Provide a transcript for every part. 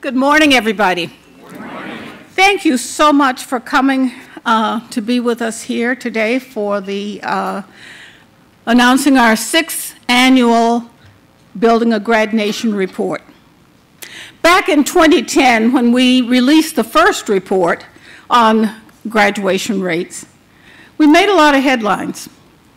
Good morning, everybody. Good morning. Thank you so much for coming to be with us here today for the announcing our 6th annual Building a Grad Nation Report. Back in 2010, when we released the first report on graduation rates, we made a lot of headlines.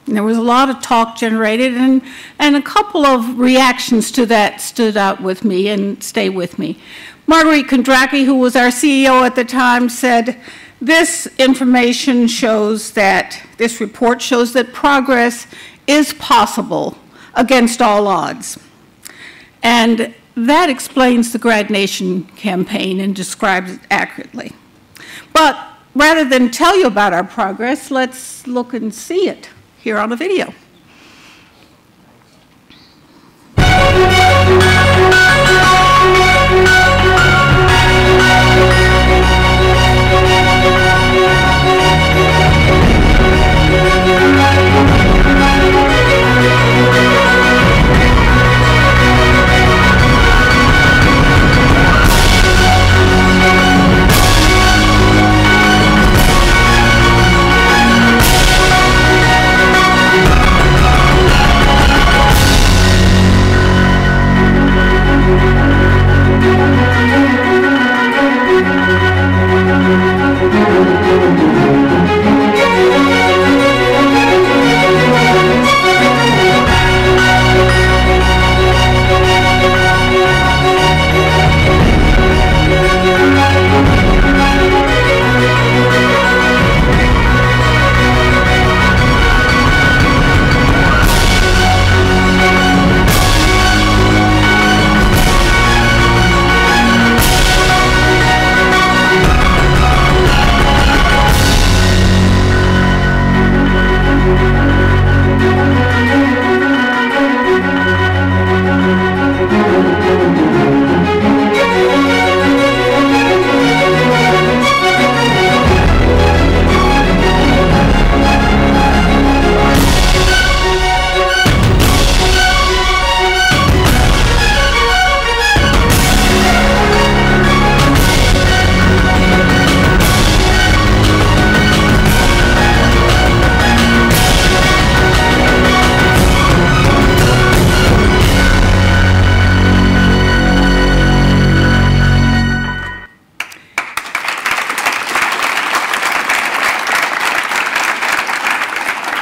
And there was a lot of talk generated, and a couple of reactions to that stood out with me and stay with me. Marguerite Kondracki, who was our CEO at the time, said, this information shows that, this report shows that progress is possible against all odds. And that explains the Grad Nation campaign and describes it accurately. But rather than tell you about our progress, let's look and see it here on a video.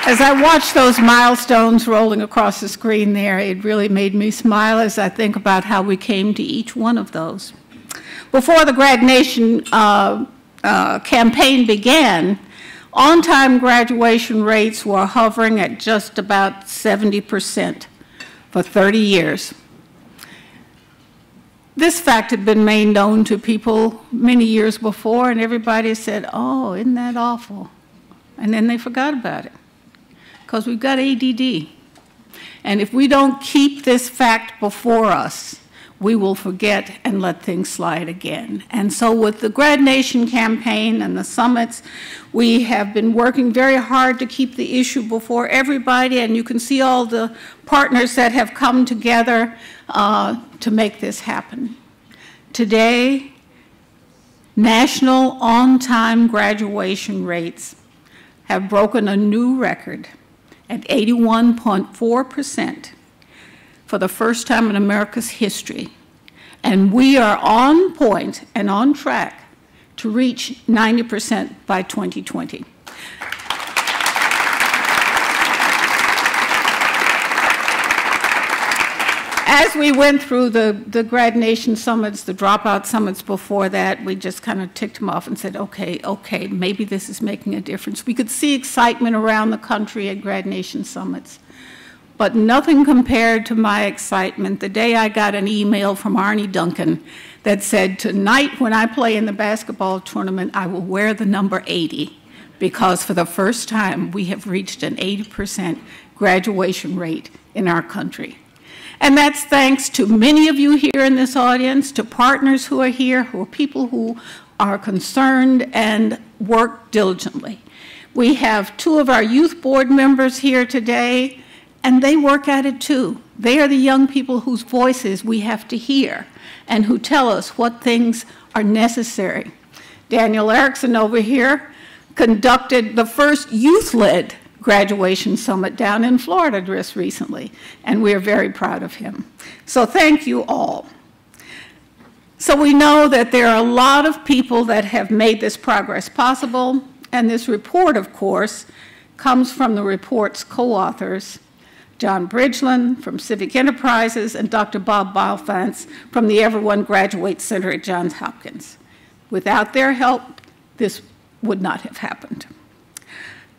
As I watch those milestones rolling across the screen there, it really made me smile as I think about how we came to each one of those. Before the Grad Nation campaign began, on-time graduation rates were hovering at just about 70% for 30 years. This fact had been made known to people many years before, and everybody said, oh, isn't that awful? And then they forgot about it, because we've got ADD. And if we don't keep this fact before us, we will forget and let things slide again. And so with the Grad Nation campaign and the summits, we have been working very hard to keep the issue before everybody, and you can see all the partners that have come together to make this happen. Today, national on-time graduation rates have broken a new record at 81.4% for the first time in America's history. And we are on point and on track to reach 90% by 2020. As we went through the Grad Nation summits, the dropout summits before that, we just kind of ticked them off and said, okay, maybe this is making a difference. We could see excitement around the country at Grad Nation summits, but nothing compared to my excitement the day I got an email from Arnie Duncan that said, tonight when I play in the basketball tournament, I will wear the number 80, because for the first time, we have reached an 80% graduation rate in our country. And that's thanks to many of you here in this audience, to partners who are here, who are people who are concerned and work diligently. We have 2 of our youth board members here today, and they work at it too. They are the young people whose voices we have to hear and who tell us what things are necessary. Daniel Erickson over here conducted the first youth-led graduation summit down in Florida just recently, and we are very proud of him. So thank you all. So we know that there are a lot of people that have made this progress possible, and this report, of course, comes from the report's co-authors, John Bridgeland from Civic Enterprises and Dr. Bob Balfanz from the Everyone Graduates Center at Johns Hopkins. Without their help, this would not have happened.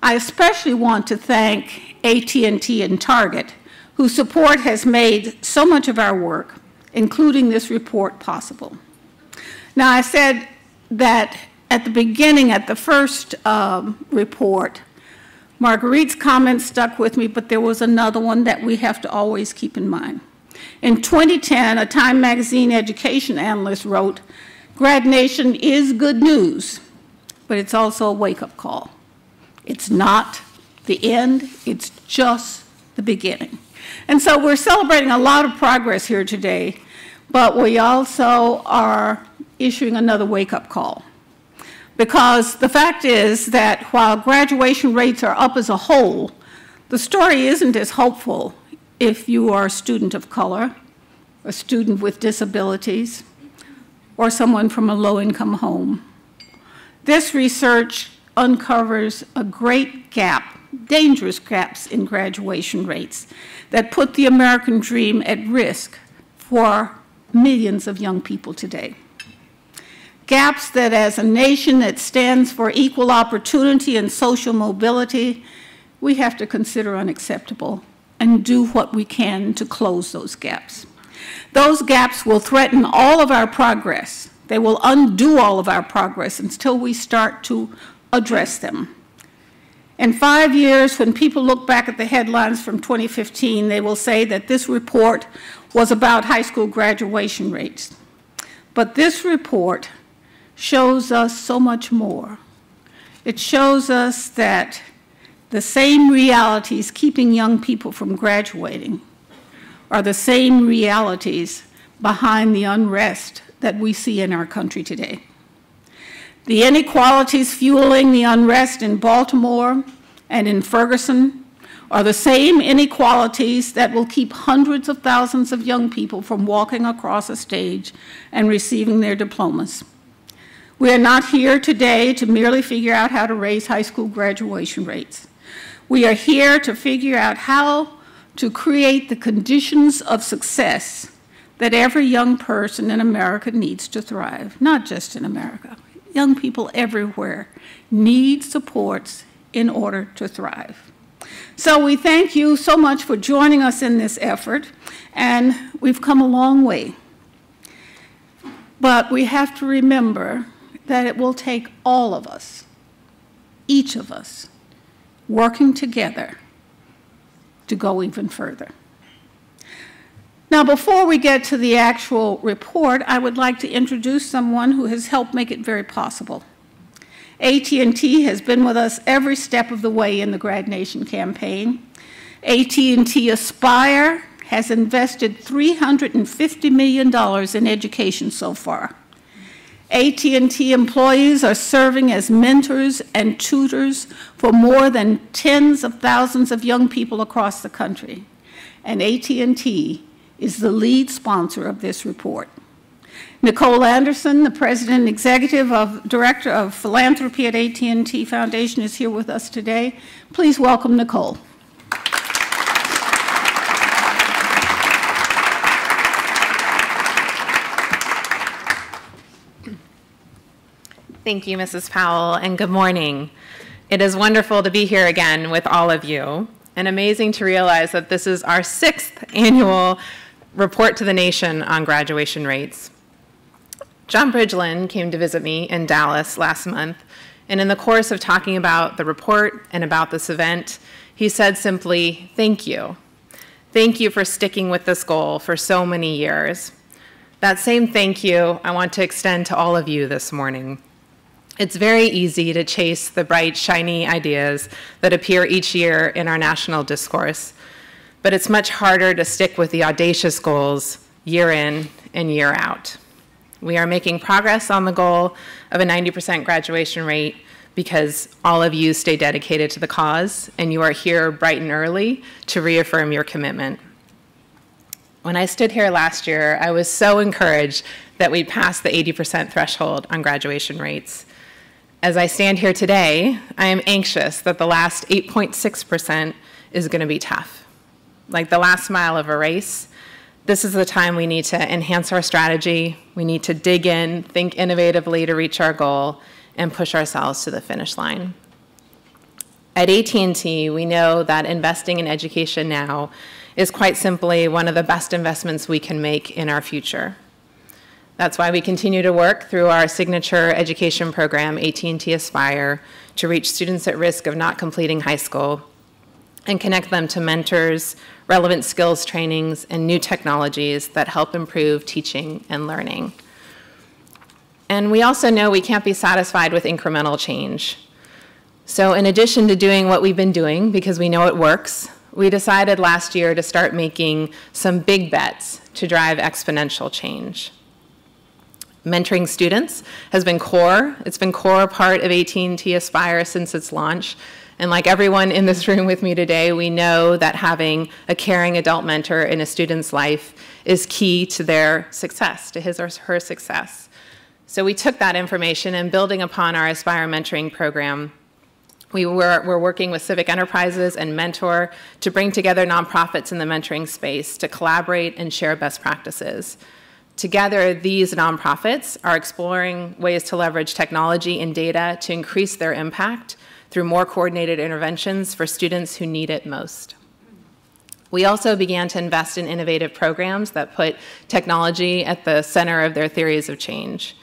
I especially want to thank AT&T and Target, whose support has made so much of our work, including this report, possible. Now, I said that at the beginning, at the first report, Marguerite's comments stuck with me, but there was another one that we have to always keep in mind. In 2010, a Time magazine education analyst wrote, "Grad Nation is good news, but it's also a wake-up call. It's not the end, it's just the beginning." And so we're celebrating a lot of progress here today, but we also are issuing another wake-up call. Because the fact is that while graduation rates are up as a whole, the story isn't as hopeful if you are a student of color, a student with disabilities, or someone from a low-income home. This research uncovers a great gap, dangerous gaps in graduation rates that put the American dream at risk for millions of young people today. Gaps that, as a nation that stands for equal opportunity and social mobility, we have to consider unacceptable and do what we can to close those gaps. Those gaps will threaten all of our progress. They will undo all of our progress until we start to address them. In 5 years, when people look back at the headlines from 2015, they will say that this report was about high school graduation rates. But this report shows us so much more. It shows us that the same realities keeping young people from graduating are the same realities behind the unrest that we see in our country today. The inequalities fueling the unrest in Baltimore and in Ferguson are the same inequalities that will keep hundreds of thousands of young people from walking across a stage and receiving their diplomas. We are not here today to merely figure out how to raise high school graduation rates. We are here to figure out how to create the conditions of success that every young person in America needs to thrive, not just in America. Young people everywhere need supports in order to thrive. So we thank you so much for joining us in this effort, and we've come a long way. But we have to remember that it will take all of us, each of us, working together to go even further. Now, before we get to the actual report, I would like to introduce someone who has helped make it very possible. AT&T has been with us every step of the way in the Grad Nation campaign. AT&T Aspire has invested $350 million in education so far. AT&T employees are serving as mentors and tutors for more than tens of thousands of young people across the country. And AT&T is the lead sponsor of this report. Nicole Anderson, the President and Executive Director of Philanthropy at AT&T Foundation, is here with us today. Please welcome Nicole. Thank you, Mrs. Powell, and good morning. It is wonderful to be here again with all of you, and amazing to realize that this is our 6th annual report to the nation on graduation rates. John Bridgeland came to visit me in Dallas last month, and in the course of talking about the report and about this event, he said simply, "Thank you. Thank you for sticking with this goal for so many years." That same thank you I want to extend to all of you this morning. It's very easy to chase the bright, shiny ideas that appear each year in our national discourse. but it's much harder to stick with the audacious goals year in and year out. We are making progress on the goal of a 90% graduation rate because all of you stay dedicated to the cause, and you are here bright and early to reaffirm your commitment. When I stood here last year, I was so encouraged that we passed the 80% threshold on graduation rates. As I stand here today, I am anxious that the last 8.6% is going to be tough. Like the last mile of a race, this is the time we need to enhance our strategy. We need to dig in, think innovatively to reach our goal, and push ourselves to the finish line. At AT&T, we know that investing in education now is quite simply one of the best investments we can make in our future. That's why we continue to work through our signature education program, AT&T Aspire, to reach students at risk of not completing high school and connect them to mentors, relevant skills trainings, and new technologies that help improve teaching and learning. And we also know we can't be satisfied with incremental change. So in addition to doing what we've been doing, because we know it works, we decided last year to start making some big bets to drive exponential change. Mentoring students has been core. It's been core part of AT&T Aspire since its launch. And like everyone in this room with me today, we know that having a caring adult mentor in a student's life is key to their success, to his or her success. So we took that information and building upon our Aspire mentoring program, we're working with civic enterprises and Mentor to bring together nonprofits in the mentoring space to collaborate and share best practices. Together, these nonprofits are exploring ways to leverage technology and data to increase their impact through more coordinated interventions for students who need it most. We also began to invest in innovative programs that put technology at the center of their theories of change.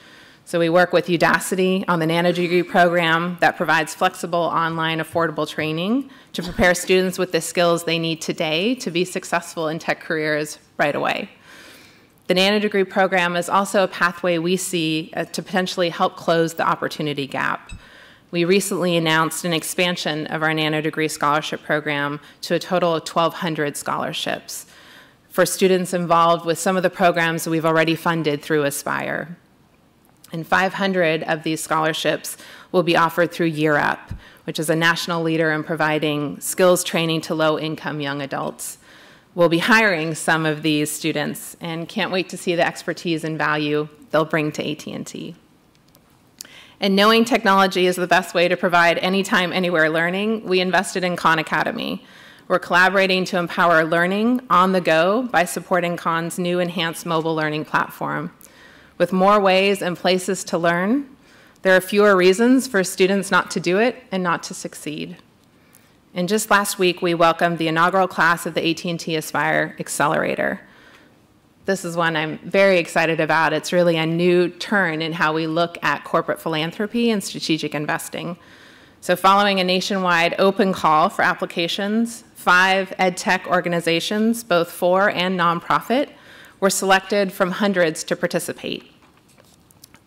So we work with Udacity on the nanodegree program that provides flexible, online, affordable training to prepare students with the skills they need today to be successful in tech careers right away. The nanodegree program is also a pathway we see to potentially help close the opportunity gap. We recently announced an expansion of our nanodegree scholarship program to a total of 1,200 scholarships for students involved with some of the programs we've already funded through Aspire. And 500 of these scholarships will be offered through Year Up, which is a national leader in providing skills training to low-income young adults. We'll be hiring some of these students and can't wait to see the expertise and value they'll bring to AT&T. And knowing technology is the best way to provide anytime, anywhere learning, we invested in Khan Academy. We're collaborating to empower learning on the go by supporting Khan's new enhanced mobile learning platform. With more ways and places to learn, there are fewer reasons for students not to do it and not to succeed. And just last week, we welcomed the inaugural class of the AT&T Aspire Accelerator. This is one I'm very excited about. It's really a new turn in how we look at corporate philanthropy and strategic investing. So following a nationwide open call for applications, 5 ed tech organizations, both for and nonprofit, were selected from hundreds to participate.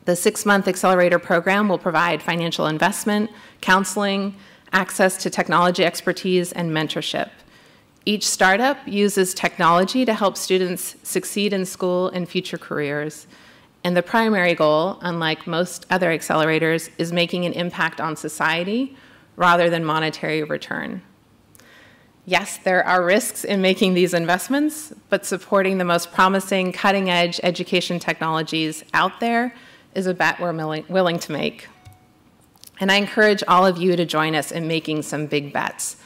The 6-month accelerator program will provide financial investment, counseling, access to technology expertise, and mentorship. Each startup uses technology to help students succeed in school and future careers. And the primary goal, unlike most other accelerators, is making an impact on society rather than monetary return. Yes, there are risks in making these investments, but supporting the most promising cutting-edge education technologies out there is a bet we're willing to make. And I encourage all of you to join us in making some big bets,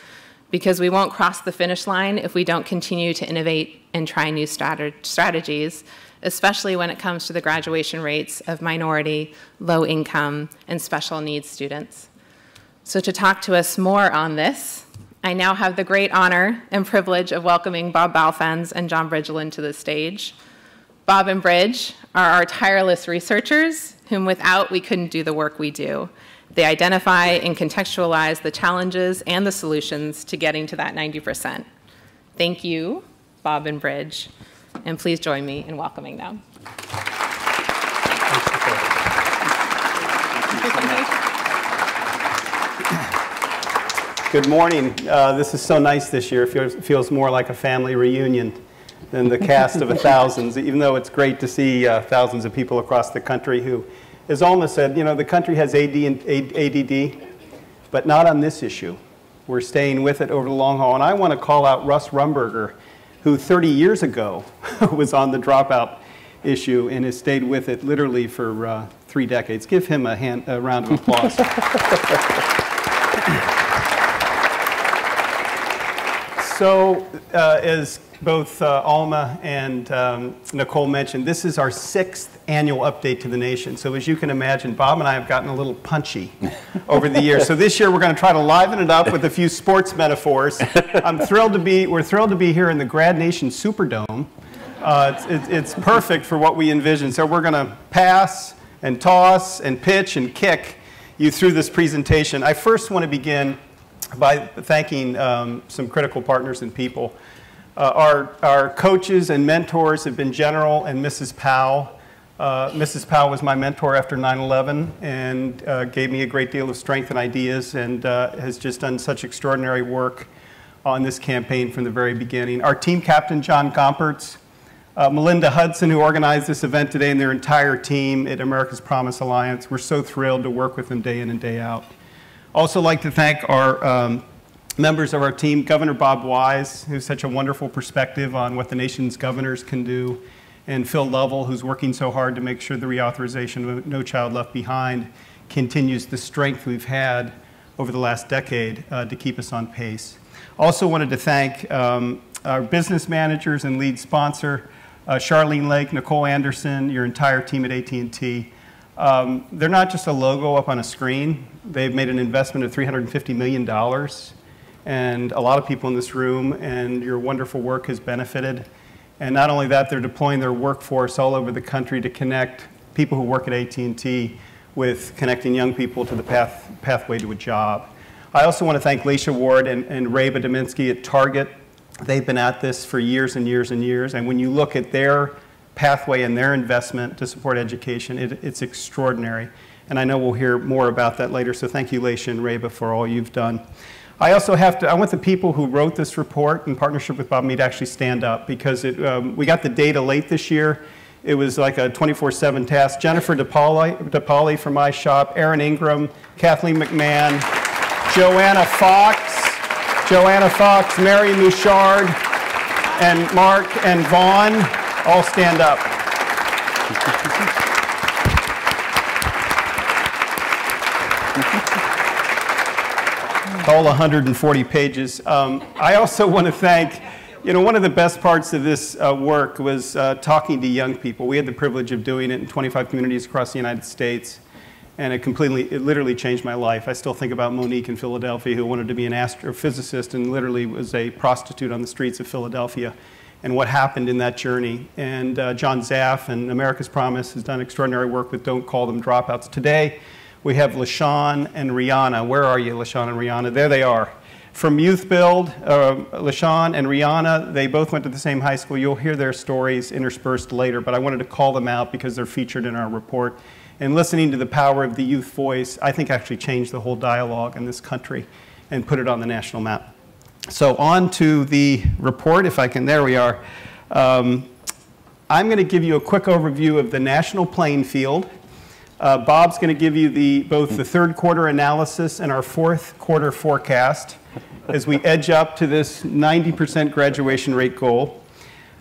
because we won't cross the finish line if we don't continue to innovate and try new strategies, especially when it comes to the graduation rates of minority, low-income, and special needs students. So to talk to us more on this, I now have the great honor and privilege of welcoming Bob Balfanz and John Bridgeland to the stage. Bob and Bridge are our tireless researchers, whom without we couldn't do the work we do. They identify and contextualize the challenges and the solutions to getting to that 90%. Thank you, Bob and Bridge, and please join me in welcoming them. Good morning. This is so nice this year. It feels more like a family reunion than the cast of thousands, even though it's great to see thousands of people across the country who, as Alma said, you know, the country has ADD, but not on this issue. We're staying with it over the long haul. And I want to call out Russ Rumberger, who 30 years ago was on the dropout issue and has stayed with it literally for 3 decades. Give him a round of applause. So, as both Alma and Nicole mentioned, this is our 6th annual update to the nation. So as you can imagine, Bob and I have gotten a little punchy over the years. So this year we're going to try to liven it up with a few sports metaphors. We're thrilled to be here in the Grad Nation Superdome. It's perfect for what we envision. So we're going to pass and toss and pitch and kick you through this presentation. I first want to begin by thanking some critical partners and people. Our coaches and mentors have been General and Mrs. Powell. Mrs. Powell was my mentor after 9/11 and gave me a great deal of strength and ideas and has just done such extraordinary work on this campaign from the very beginning. Our team captain, John Gompertz, Melinda Hudson, who organized this event today, and their entire team at America's Promise Alliance. We're so thrilled to work with them day in and day out. Also like to thank our members of our team, Governor Bob Wise, who's such a wonderful perspective on what the nation's governors can do, and Phil Lovell, who's working so hard to make sure the reauthorization of No Child Left Behind continues the strength we've had over the last decade to keep us on pace. Also wanted to thank our business managers and lead sponsor, Charlene Lake, Nicole Anderson, your entire team at AT&T. They're not just a logo up on a screen. They've made an investment of $350 million. And a lot of people in this room, and your wonderful work has benefited. And not only that, they're deploying their workforce all over the country to connect people who work at AT&T with connecting young people to the pathway to a job. I also want to thank Leisha Ward and Ray Badaminsky at Target. They've been at this for years and years and years. And when you look at their pathway and their investment to support education, it's extraordinary. And I know we'll hear more about that later. So thank you, Leisha and Reba, for all you've done. I also I want the people who wrote this report in partnership with Bob and me to actually stand up, because we got the data late this year. It was like a 24/7 task. Jennifer DePauli from my shop, Erin Ingram, Kathleen McMahon, Joanna Fox, Mary Mouchard, and Mark and Vaughn all stand up. All 140 pages. I also want to thank, you know, one of the best parts of this work was talking to young people. We had the privilege of doing it in 25 communities across the United States, and it literally changed my life. I still think about Monique in Philadelphia, who wanted to be an astrophysicist and literally was a prostitute on the streets of Philadelphia, and what happened in that journey. And John Zaff and America's Promise has done extraordinary work with Don't Call Them Dropouts. Today, we have LaShawn and Rihanna. Where are you, LaShawn and Rihanna? There they are. From Youth Build, LaShawn and Rihanna, they both went to the same high school. You'll hear their stories interspersed later, but I wanted to call them out because they're featured in our report. And listening to the power of the youth voice, I think actually changed the whole dialogue in this country and put it on the national map. So on to the report, if I can, there we are. I'm going to give you a quick overview of the national playing field. Bob's going to give you both the third quarter analysis and our fourth quarter forecast as we edge up to this 90% graduation rate goal.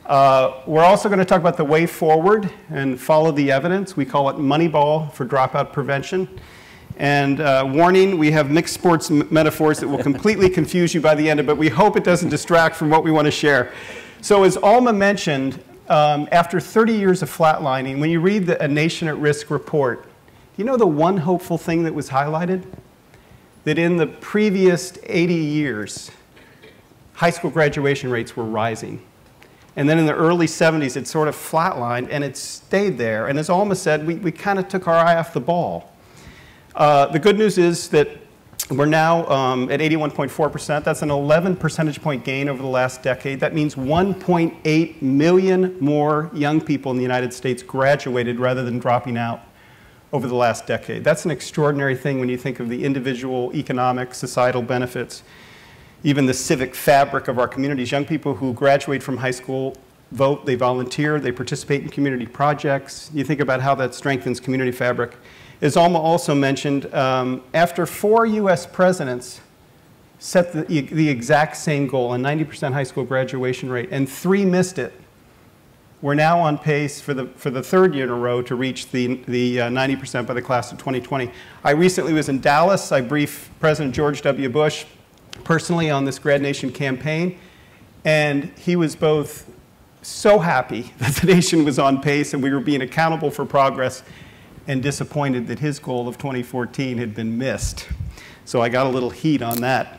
We're also going to talk about the way forward and follow the evidence. We call it Moneyball for dropout prevention. And warning, we have mixed sports metaphors that will completely confuse you by the end of it, but we hope it doesn't distract from what we want to share. So as Alma mentioned, after 30 years of flatlining, when you read A Nation at Risk report, you know the one hopeful thing that was highlighted? That in the previous 80 years, high school graduation rates were rising. And then in the early 70s, it sort of flatlined, and it stayed there. And as Alma said, we kind of took our eye off the ball. The good news is that we're now at 81.4%. That's an 11 percentage point gain over the last decade. That means 1.8 million more young people in the United States graduated rather than dropping out over the last decade. That's an extraordinary thing when you think of the individual economic, societal benefits. even the civic fabric of our communities. Young people who graduate from high school vote, they volunteer, they participate in community projects. You think about how that strengthens community fabric. As Alma also mentioned, after 4 U.S. presidents set the exact same goal, a 90% high school graduation rate, and 3 missed it, we're now on pace for the 3rd year in a row to reach the 90% by the class of 2020. I recently was in Dallas. I briefed President George W. Bush personally on this Grad Nation campaign, and he was both so happy that the nation was on pace and we were being accountable for progress, and disappointed that his goal of 2014 had been missed. So I got a little heat on that.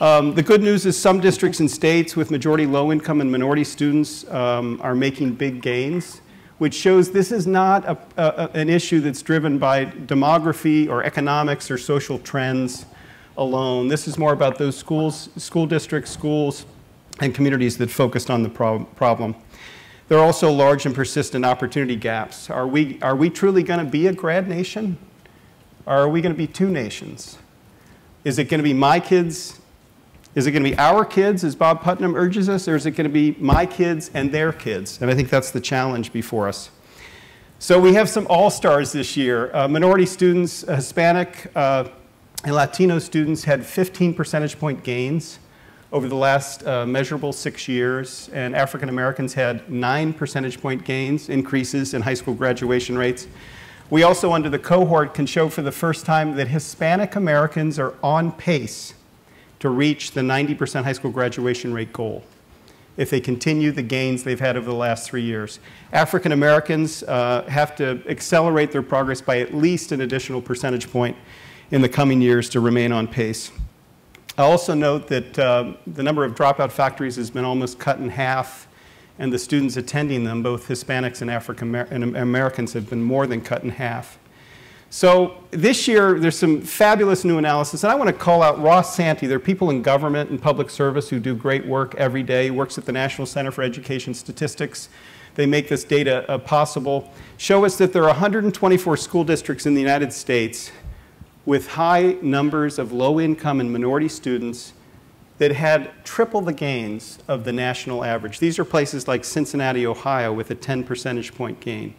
The good news is some districts and states with majority low-income and minority students are making big gains, which shows this is not an issue that's driven by demography or economics or social trends alone. This is more about those schools, school districts, schools, and communities that focused on the problem. There are also large and persistent opportunity gaps. Are we truly going to be a grad nation? Or are we going to be 2 nations? Is it going to be my kids? Is it going to be our kids, as Bob Putnam urges us? Or is it going to be my kids and their kids? And I think that's the challenge before us. So we have some all-stars this year. Minority students, Hispanic and Latino students had 15 percentage point gains over the last measurable 6 years, and African Americans had 9 percentage point gains, increases in high school graduation rates. We also, under the cohort, can show for the first time that Hispanic Americans are on pace to reach the 90% high school graduation rate goal if they continue the gains they've had over the last 3 years. African Americans have to accelerate their progress by at least an additional percentage point in the coming years to remain on pace. I also note that the number of dropout factories has been almost cut in half, and the students attending them, both Hispanics and African Americans, have been more than cut in half. So this year, there's some fabulous new analysis, and I want to call out Ross Santee. There are people in government and public service who do great work every day. He works at the National Center for Education Statistics. They make this data possible. Show us that there are 124 school districts in the United States with high numbers of low-income and minority students that had triple the gains of the national average. These are places like Cincinnati, Ohio, with a 10 percentage point gain,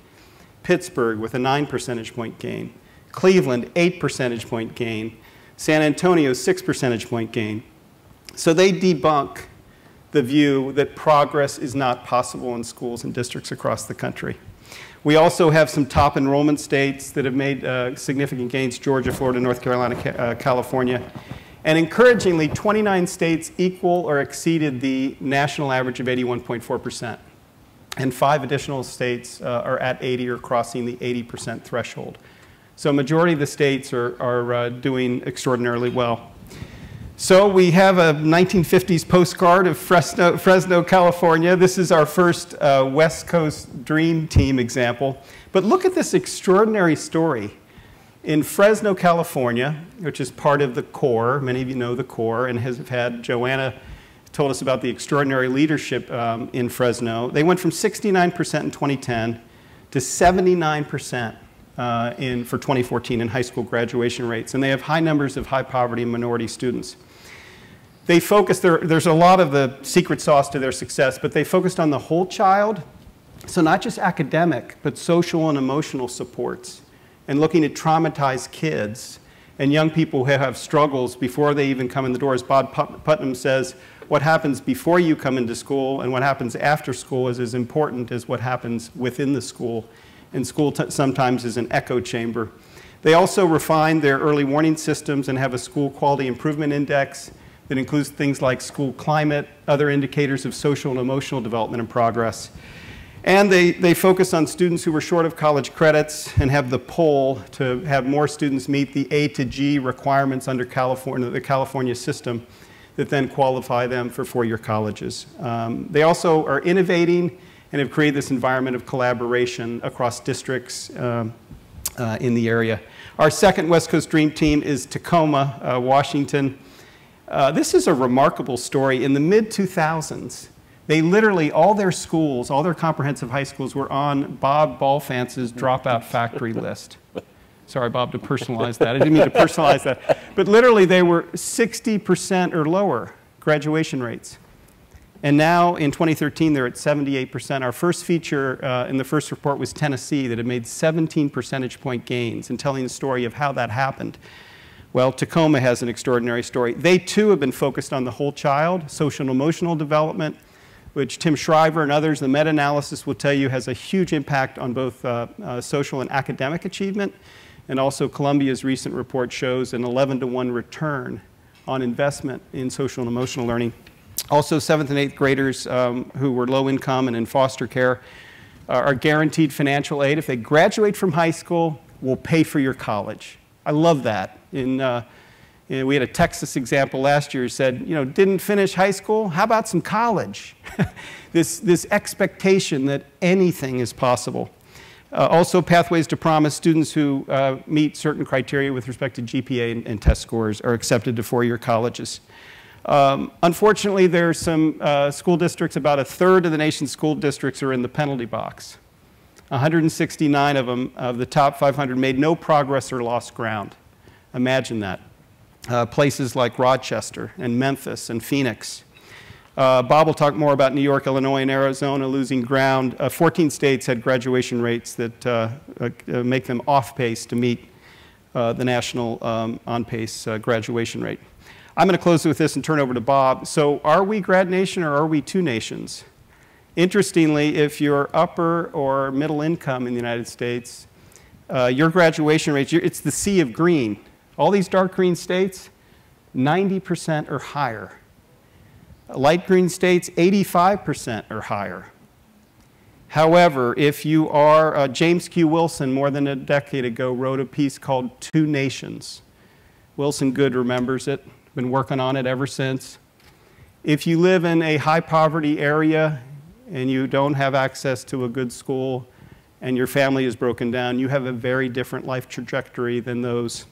Pittsburgh with a 9 percentage point gain, Cleveland, 8 percentage point gain, San Antonio, 6 percentage point gain. So they debunk the view that progress is not possible in schools and districts across the country. We also have some top enrollment states that have made significant gains: Georgia, Florida, North Carolina, California. And encouragingly, 29 states equal or exceeded the national average of 81.4%. And 5 additional states are at 80 or crossing the 80% threshold. So a majority of the states are doing extraordinarily well. So we have a 1950s postcard of Fresno, California. This is our first West Coast Dream Team example. But look at this extraordinary story. In Fresno, California, which is part of the core, many of you know the core, and have had Joanna told us about the extraordinary leadership in Fresno. They went from 69% in 2010 to 79% for 2014 in high school graduation rates. And they have high numbers of high poverty and minority students. They focused, there's a lot of the secret sauce to their success, but they focused on the whole child. So not just academic, but social and emotional supports, and looking at traumatized kids and young people who have struggles before they even come in the door. As Bob Putnam says, what happens before you come into school and what happens after school is as important as what happens within the school. And school sometimes is an echo chamber. They also refined their early warning systems and have a school quality improvement index that includes things like school climate, other indicators of social and emotional development and progress. And they focus on students who were short of college credits and have the pull to have more students meet the A to G requirements under the California system that then qualify them for four-year colleges. They also are innovating and have created this environment of collaboration across districts in the area. Our second West Coast Dream Team is Tacoma, Washington. This is a remarkable story. In the mid-2000s, they literally, all their schools, all their comprehensive high schools were on Bob Balfanz's dropout factory list. Sorry, Bob, to personalize that. I didn't mean to personalize that. But literally, they were 60% or lower graduation rates. And now in 2013, they're at 78%. Our first feature in the first report was Tennessee that had made 17 percentage point gains, and telling the story of how that happened. Well, Tacoma has an extraordinary story. They too have been focused on the whole child, social and emotional development, which Tim Shriver and others, the meta-analysis will tell you has a huge impact on both social and academic achievement. And also Columbia's recent report shows an 11-to-1 return on investment in social and emotional learning. Also, 7th and 8th graders who were low income and in foster care are guaranteed financial aid. If they graduate from high school, we'll pay for your college. I love that. We had a Texas example last year who said, you know, didn't finish high school, how about some college? this expectation that anything is possible. Also, Pathways to Promise, students who meet certain criteria with respect to GPA and test scores are accepted to four-year colleges. Unfortunately, there are some school districts, about a third of the nation's school districts are in the penalty box. 169 of them, of the top 500, made no progress or lost ground. Imagine that. Places like Rochester and Memphis and Phoenix. Bob will talk more about New York, Illinois, and Arizona losing ground. 14 states had graduation rates that make them off pace to meet the national on-pace graduation rate. I'm going to close with this and turn over to Bob. So are we Grad Nation or are we two nations? Interestingly, if you're upper or middle income in the United States, your graduation rates, it's the sea of green. All these dark green states, 90% or higher. Light green states, 85% or higher. However, if you are, James Q. Wilson, more than a decade ago, wrote a piece called Two Nations. Wilson Good remembers it, been working on it ever since. If you live in a high poverty area and you don't have access to a good school and your family is broken down, you have a very different life trajectory than those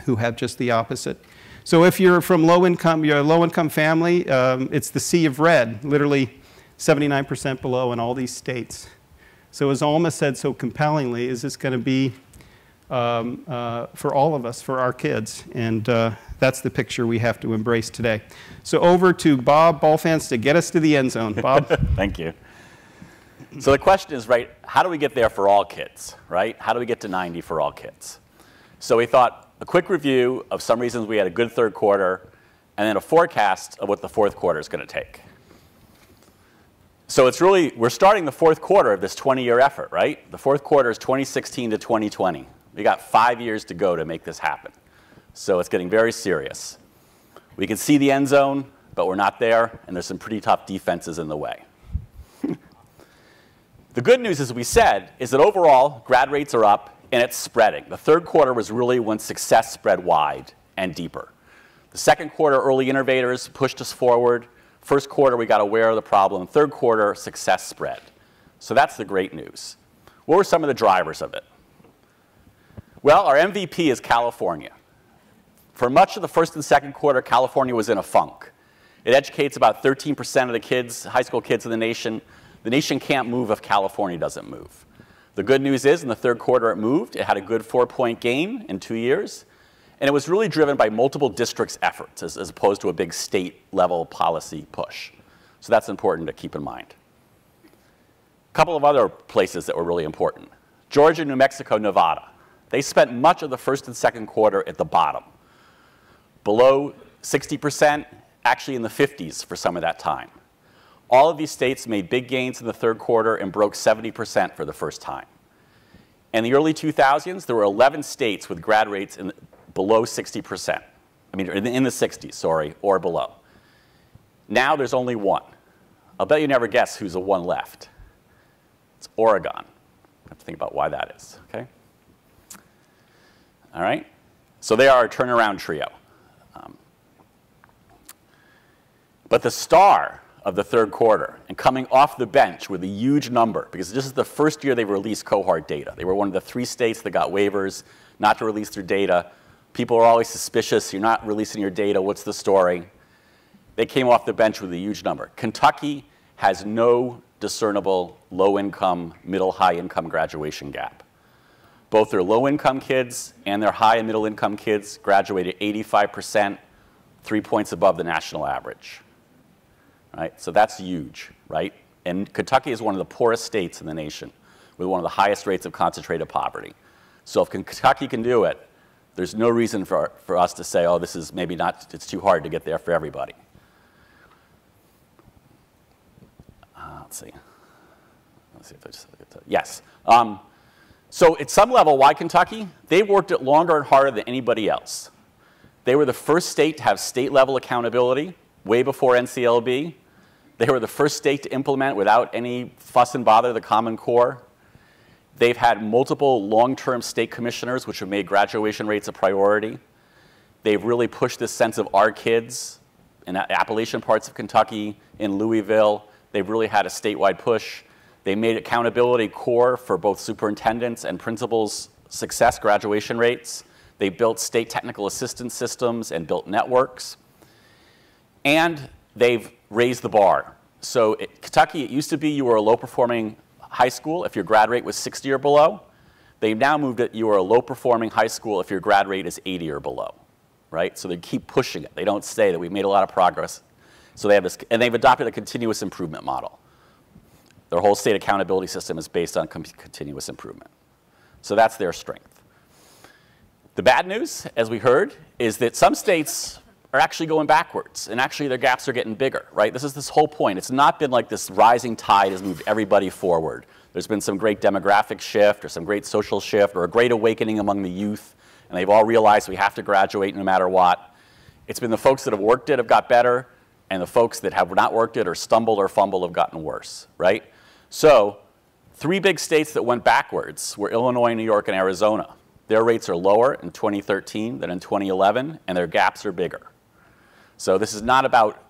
who have just the opposite. So if you're from low income, you're a low income family, it's the sea of red, literally 79% below in all these states. So as Alma said so compellingly, is this going to be for all of us, for our kids? And that's the picture we have to embrace today. So over to Bob Balfanz to get us to the end zone. Bob? Thank you. So the question is, right, how do we get there for all kids, right? How do we get to 90 for all kids? So we thought a quick review of some reasons we had a good third quarter, and then a forecast of what the fourth quarter is going to take. So it's really, we're starting the fourth quarter of this 20-year effort, right? The fourth quarter is 2016 to 2020. We got 5 years to go to make this happen. So it's getting very serious. We can see the end zone, but we're not there, and there's some pretty tough defenses in the way. The good news, as we said, is that overall, grad rates are up, and it's spreading. The third quarter was really when success spread wide and deeper. The second quarter, early innovators pushed us forward. First quarter, we got aware of the problem. Third quarter, success spread. So that's the great news. What were some of the drivers of it? Well, our MVP is California. For much of the first and second quarter, California was in a funk. It educates about 13% of the kids, high school kids in the nation. The nation can't move if California doesn't move. The good news is in the third quarter it moved. It had a good 4-point gain in 2 years. And it was really driven by multiple districts' efforts as opposed to a big state-level policy push. So that's important to keep in mind. A couple of other places that were really important. Georgia, New Mexico, Nevada. They spent much of the first and second quarter at the bottom. Below 60%, actually in the 50s for some of that time. All of these states made big gains in the third quarter and broke 70% for the first time. In the early 2000s, there were 11 states with grad rates below 60%. I mean, in the 60s, sorry, or below. Now there's only one. I'll bet you never guess who's the one left. It's Oregon. I have to think about why that is, okay? All right? So they are a turnaround trio. But the star of the third quarter and coming off the bench with a huge number, because this is the first year they released cohort data. They were one of the 3 states that got waivers not to release their data. People are always suspicious. You're not releasing your data. What's the story? They came off the bench with a huge number. Kentucky has no discernible low-income, middle, high-income graduation gap. Both their low-income kids and their high and middle-income kids graduated 85%, 3 points above the national average. right? So that's huge, right? And Kentucky is one of the poorest states in the nation with one of the highest rates of concentrated poverty. So if Kentucky can do it, there's no reason for us to say, oh, this is maybe not, it's too hard to get there for everybody. Let's see if there's, yes. So at some level, why Kentucky? They worked it longer and harder than anybody else. They were the first state to have state-level accountability, way before NCLB. They were the first state to implement without any fuss and bother the Common Core. They've had multiple long-term state commissioners, which have made graduation rates a priority. They've really pushed this sense of our kids in Appalachian parts of Kentucky, in Louisville. They've really had a statewide push. They made accountability core for both superintendents and principals' success graduation rates. They built state technical assistance systems and built networks. And they've raised the bar. So at Kentucky, it used to be you were a low-performing high school if your grad rate was 60 or below. They've now moved it, you are a low-performing high school if your grad rate is 80 or below, right? So they keep pushing it. They don't say that we've made a lot of progress. So they have this, and they've adopted a continuous improvement model. Their whole state accountability system is based on continuous improvement. So that's their strength. The bad news, as we heard, is that some states are actually going backwards, and actually their gaps are getting bigger, right? This is this whole point. It's not been like this rising tide has moved everybody forward. There's been some great demographic shift or some great social shift or a great awakening among the youth, and they've all realized we have to graduate no matter what. It's been the folks that have worked it have got better, and the folks that have not worked it or stumbled or fumbled have gotten worse, right? So 3 big states that went backwards were Illinois, New York, and Arizona. Their rates are lower in 2013 than in 2011, and their gaps are bigger. So this is not about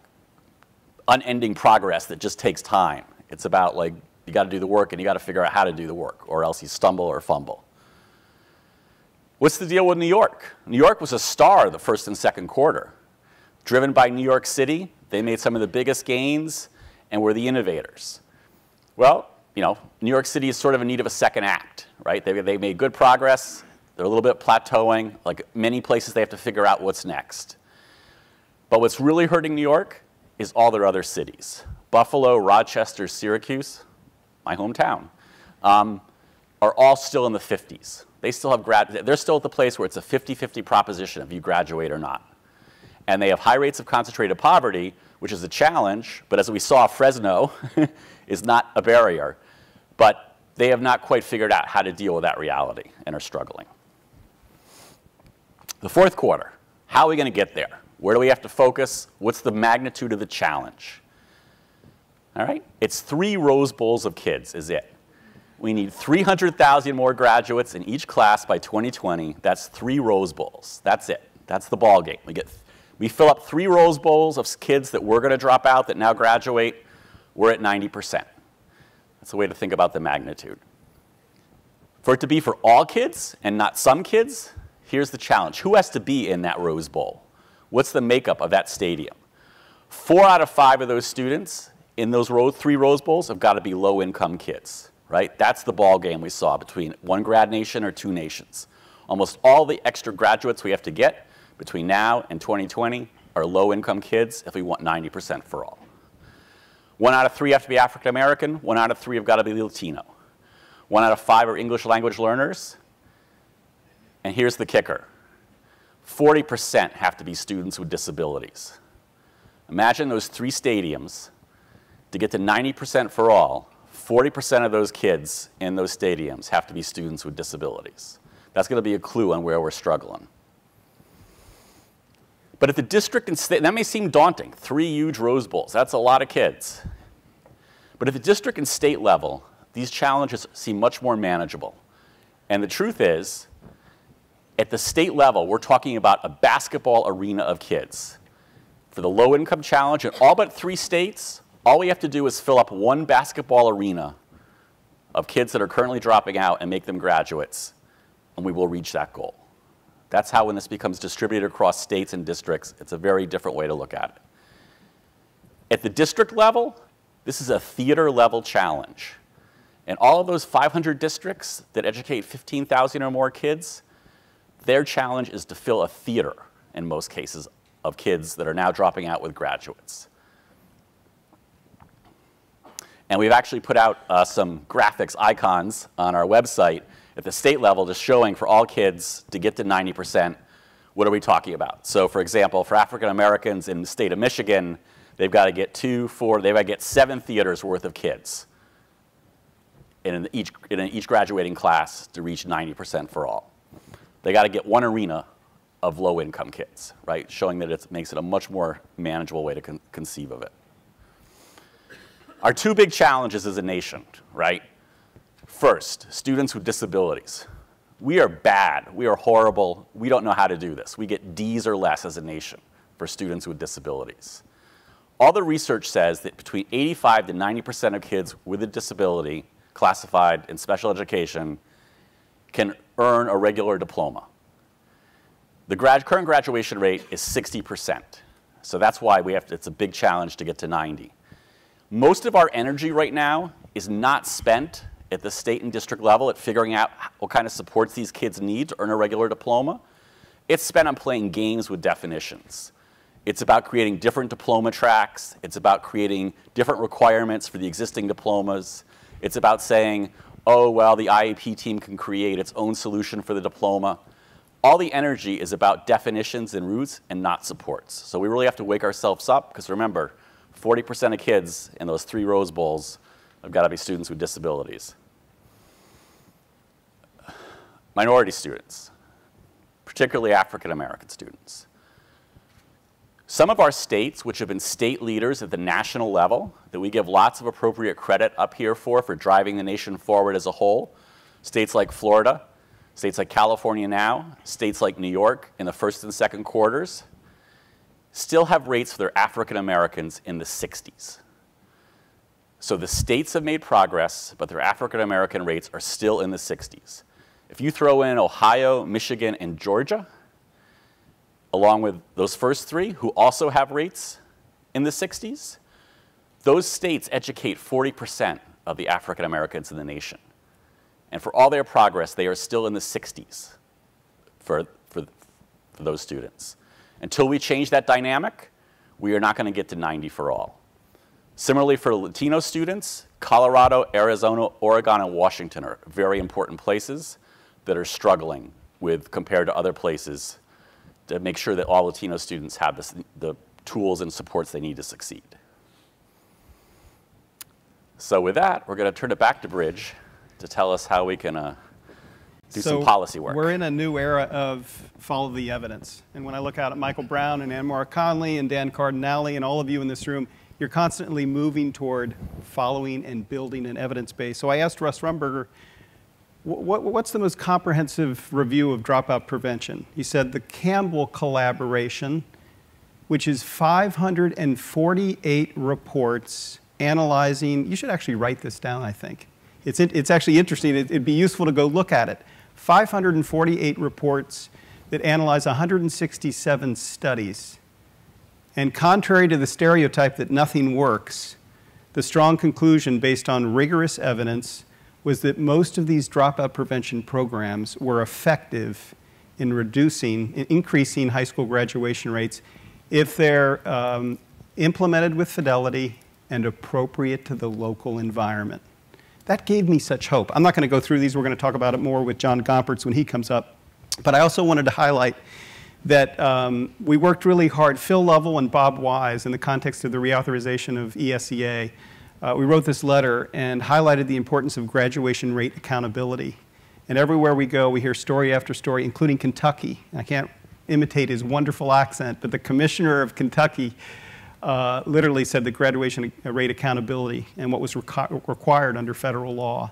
unending progress that just takes time. It's about, like, you got to do the work, and you got to figure out how to do the work, or else you stumble or fumble. What's the deal with New York? New York was a star the first and second quarter. Driven by New York City, they made some of the biggest gains and were the innovators. Well, you know, New York City is sort of in need of a second act, right? They made good progress. They're a little bit plateauing. Like many places, they have to figure out what's next. But what's really hurting New York is all their other cities. Buffalo, Rochester, Syracuse, my hometown, are all still in the 50s. They still have they're still at the place where it's a 50-50 proposition if you graduate or not. And they have high rates of concentrated poverty, which is a challenge, but as we saw, Fresno is not a barrier. But they have not quite figured out how to deal with that reality and are struggling. The fourth quarter, how are we going to get there? Where do we have to focus? What's the magnitude of the challenge? All right, it's 3 Rose Bowls of kids is it. We need 300,000 more graduates in each class by 2020. That's 3 Rose Bowls. That's it. That's the ball game. We fill up 3 Rose Bowls of kids that were going to drop out that now graduate. We're at 90%. That's a way to think about the magnitude. For it to be for all kids and not some kids, here's the challenge. Who has to be in that Rose Bowl? What's the makeup of that stadium? 4 out of 5 of those students in those 3 Rose Bowls have got to be low-income kids, right? That's the ball game we saw between one grad nation or 2 nations. Almost all the extra graduates we have to get between now and 2020 are low-income kids if we want 90% for all. 1 out of 3 have to be African American. 1 out of 3 have got to be Latino. 1 out of 5 are English language learners. And here's the kicker. 40% have to be students with disabilities. Imagine those 3 stadiums. To get to 90% for all, 40% of those kids in those stadiums have to be students with disabilities. That's going to be a clue on where we're struggling. But at the district and state, that may seem daunting, 3 huge Rose Bowls. That's a lot of kids. But at the district and state level, these challenges seem much more manageable. And the truth is, at the state level, we're talking about a basketball arena of kids. For the low-income challenge, in all but 3 states, all we have to do is fill up 1 basketball arena of kids that are currently dropping out and make them graduates, and we will reach that goal. That's how, when this becomes distributed across states and districts, it's a very different way to look at it. At the district level, this is a theater-level challenge. And all of those 500 districts that educate 15,000 or more kids, their challenge is to fill a theater, in most cases, of kids that are now dropping out with graduates. And we've actually put out some graphics icons on our website at the state level just showing for all kids to get to 90%, what are we talking about? So for example, for African Americans in the state of Michigan, they've got to get 7 theaters worth of kids in each graduating class to reach 90% for all. They got to get 1 arena of low-income kids, right? Showing that it makes it a much more manageable way to conceive of it. Our 2 big challenges as a nation, right? First, students with disabilities. We are bad. We are horrible. We don't know how to do this. We get Ds or less as a nation for students with disabilities. All the research says that between 85 to 90% of kids with a disability classified in special education can earn a regular diploma. The current graduation rate is 60%. So that's why it's a big challenge to get to 90. Most of our energy right now is not spent at the state and district level at figuring out what kind of supports these kids need to earn a regular diploma. It's spent on playing games with definitions. It's about creating different diploma tracks. It's about creating different requirements for the existing diplomas. It's about saying, oh, well, the IEP team can create its own solution for the diploma. All the energy is about definitions and routes and not supports. So we really have to wake ourselves up, because remember, 40% of kids in those 3 Rose Bowls have got to be students with disabilities. Minority students, particularly African American students. Some of our states, which have been state leaders at the national level, that we give lots of appropriate credit up here for driving the nation forward as a whole, states like Florida, states like California now, states like New York in the first and second quarters, still have rates for their African Americans in the 60s. So the states have made progress, but their African American rates are still in the 60s. If you throw in Ohio, Michigan, and Georgia, along with those first 3 who also have rates in the 60s, those states educate 40% of the African Americans in the nation. And for all their progress, they are still in the 60s for those students. Until we change that dynamic, we are not going to get to 90 for all. Similarly, for Latino students, Colorado, Arizona, Oregon, and Washington are very important places that are struggling with compared to other places to make sure that all Latino students have the tools and supports they need to succeed. So with that, we're going to turn it back to Bridge to tell us how we can do some policy work. We're in a new era of follow the evidence. And when I look out at Michael Brown and Anne-Marie Conley and Dan Cardinale and all of you in this room, you're constantly moving toward following and building an evidence base. So I asked Russ Rumberger, what's the most comprehensive review of dropout prevention? He said the Campbell collaboration, which is 548 reports analyzing, you should actually write this down, I think. It's actually interesting. It'd be useful to go look at it. 548 reports that analyze 167 studies. And contrary to the stereotype that nothing works, the strong conclusion based on rigorous evidence was that most of these dropout prevention programs were effective in increasing high school graduation rates if they're implemented with fidelity and appropriate to the local environment. That gave me such hope. I'm not going to go through these. We're going to talk about it more with John Gompertz when he comes up. But I also wanted to highlight that we worked really hard, Phil Lovell and Bob Wise, in the context of the reauthorization of ESEA. We wrote this letter and highlighted the importance of graduation rate accountability. And everywhere we go, we hear story after story, including Kentucky. I can't imitate his wonderful accent, but the commissioner of Kentucky literally said that graduation rate accountability and what was required under federal law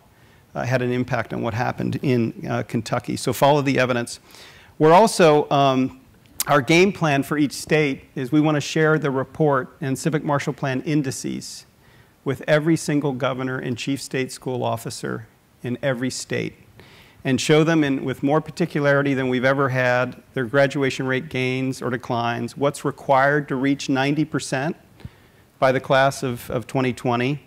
had an impact on what happened in Kentucky. So follow the evidence. We're also, our game plan for each state is we want to share the report and Civic Marshall Plan indices with every single governor and chief state school officer in every state and show them with more particularity than we've ever had their graduation rate gains or declines, what's required to reach 90% by the class of 2020,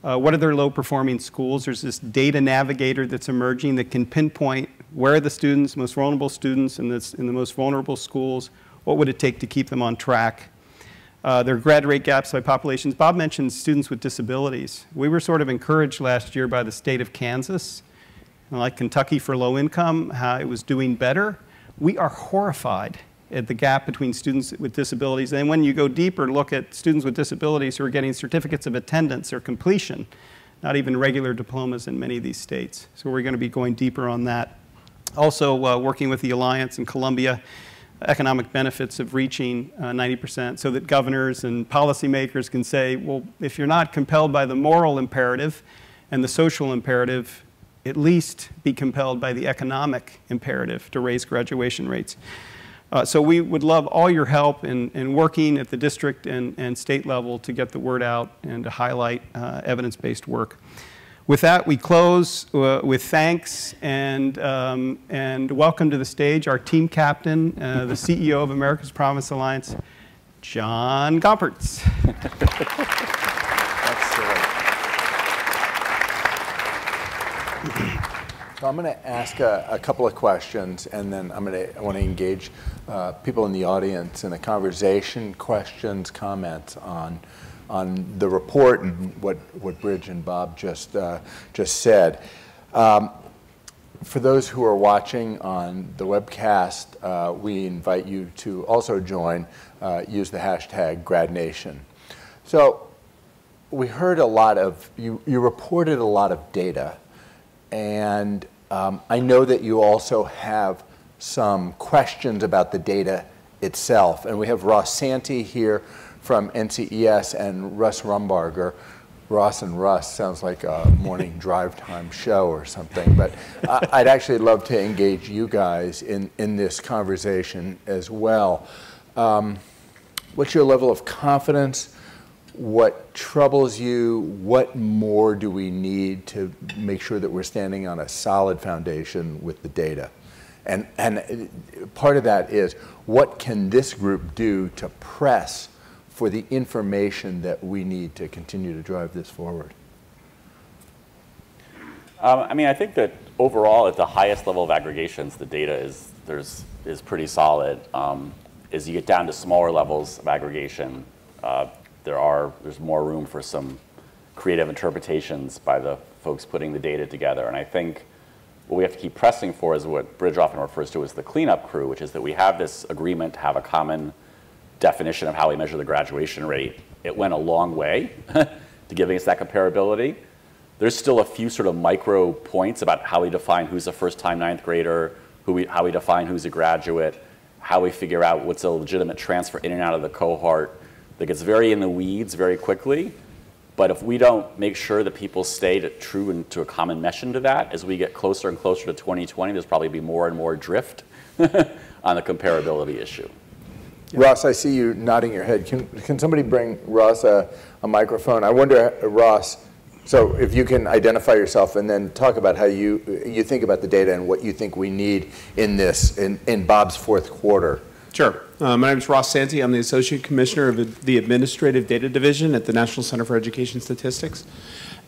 what are their low-performing schools. There's this data navigator that's emerging that can pinpoint where are the students, most vulnerable students in the most vulnerable schools, what would it take to keep them on track. There are grad rate gaps by populations. Bob mentioned students with disabilities. We were sort of encouraged last year by the state of Kansas, like Kentucky for low income, how it was doing better. We are horrified at the gap between students with disabilities. And when you go deeper and look at students with disabilities who are getting certificates of attendance or completion, not even regular diplomas in many of these states. So we're going to be going deeper on that. Also, working with the Alliance in Columbia, economic benefits of reaching 90% so that governors and policymakers can say, well, if you're not compelled by the moral imperative and the social imperative, at least be compelled by the economic imperative to raise graduation rates. So we would love all your help in working at the district and state level to get the word out and to highlight evidence-based work. With that, we close with thanks and welcome to the stage our team captain, the CEO of America's Promise Alliance, John Gompertz. So I'm going to ask a couple of questions, and then I want to engage people in the audience in a conversation, questions, comments on the report and what Bridge and Bob just said. For those who are watching on the webcast, we invite you to also join, use the hashtag GradNation. So we heard a lot of, you reported a lot of data, and I know that you also have some questions about the data itself. And we have Ross Santee here from NCES and Russ Rumbarger. Ross and Russ sounds like a morning drive time show or something. But I'd actually love to engage you guys in this conversation as well. What's your level of confidence? What troubles you? What more do we need to make sure that we're standing on a solid foundation with the data? And part of that is, what can this group do to press for the information that we need to continue to drive this forward? I mean, I think that overall, at the highest level of aggregations, the data is pretty solid. As you get down to smaller levels of aggregation, there's more room for some creative interpretations by the folks putting the data together. And I think what we have to keep pressing for is what Bridge often refers to as the cleanup crew, which is that we have this agreement to have a common definition of how we measure the graduation rate. It went a long way to giving us that comparability. There's still a few sort of micro points about how we define who's a first-time ninth grader, how we define who's a graduate, how we figure out what's a legitimate transfer in and out of the cohort. That gets very in the weeds very quickly, but if we don't make sure that people stay true and to a common mesh into that, as we get closer and closer to 2020, there's probably be more and more drift on the comparability issue. Yeah. Ross, I see you nodding your head. Can somebody bring Ross a microphone? I wonder, Ross, so if you can identify yourself and then talk about how you think about the data and what you think we need in this, in Bob's fourth quarter. Sure. My name is Ross Santee. I'm the Associate Commissioner of the Administrative Data Division at the National Center for Education Statistics.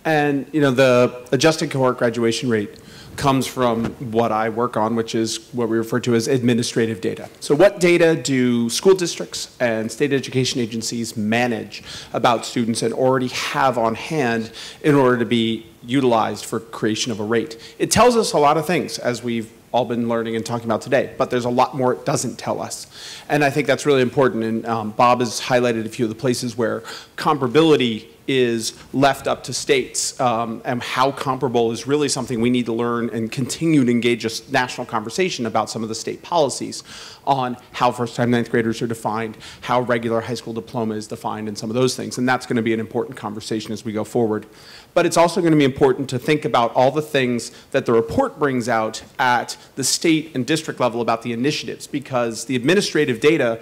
And the adjusted cohort graduation rate comes from what I work on, which is what we refer to as administrative data. So what data do school districts and state education agencies manage about students and already have on hand in order to be utilized for creation of a rate? It tells us a lot of things, as we've all been learning and talking about today, but there's a lot more it doesn't tell us. And I think that's really important, and Bob has highlighted a few of the places where comparability is left up to states, and how comparable is really something we need to learn and continue to engage a national conversation about some of the state policies on how first-time ninth graders are defined, how regular high school diploma is defined, and some of those things. And that's going to be an important conversation as we go forward. But it's also going to be important to think about all the things that the report brings out at the state and district level about the initiatives, because the administrative data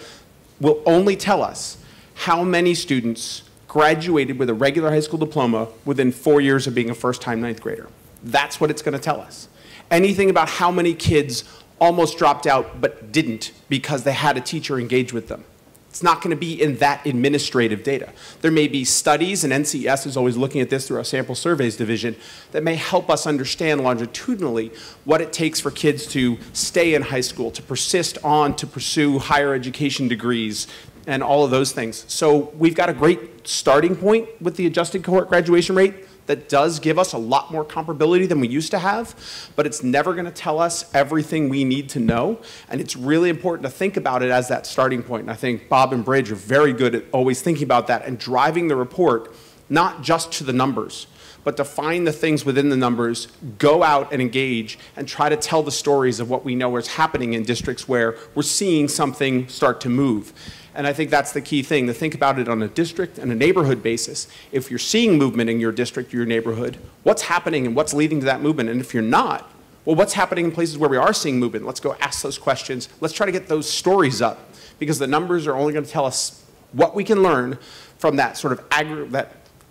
will only tell us how many students graduated with a regular high school diploma within 4 years of being a first-time ninth grader. That's what it's going to tell us. Anything about how many kids almost dropped out but didn't because they had a teacher engage with them, It's not going to be in that administrative data. There may be studies, and NCES is always looking at this through our sample surveys division, that may help us understand longitudinally what it takes for kids to stay in high school, to persist on, to pursue higher education degrees, and all of those things. So we've got a great starting point with the adjusted cohort graduation rate that does give us a lot more comparability than we used to have, but it's never going to tell us everything we need to know, and it's really important to think about it as that starting point. And I think Bob and Bridge are very good at always thinking about that and driving the report not just to the numbers, but to find the things within the numbers, go out and engage, and try to tell the stories of what we know is happening in districts where we're seeing something start to move. And I think that's the key thing, to think about it on a district and a neighborhood basis. If you're seeing movement in your district or your neighborhood, what's happening and what's leading to that movement? And if you're not, well, what's happening in places where we are seeing movement? Let's go ask those questions. Let's try to get those stories up, because the numbers are only going to tell us what we can learn from that sort of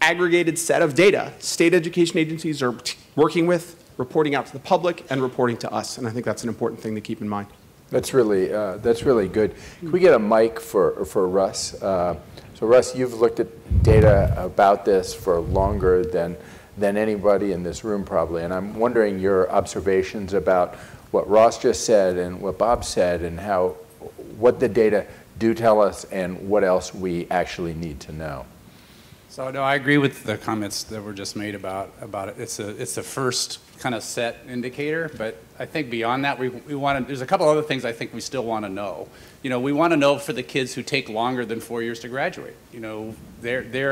aggregated set of data state education agencies are working with, reporting out to the public, and reporting to us. And I think that's an important thing to keep in mind. That's really good. Can we get a mic for Russ? So Russ, you've looked at data about this for longer than anybody in this room probably, and I'm wondering your observations about what Ross just said and what Bob said, and what the data do tell us and what else we actually need to know. So no, I agree with the comments that were just made about it. It's a first kind of set indicator, but I think beyond that, we want to. There's a couple other things I think we still want to know. You know, we want to know for the kids who take longer than 4 years to graduate. You know, there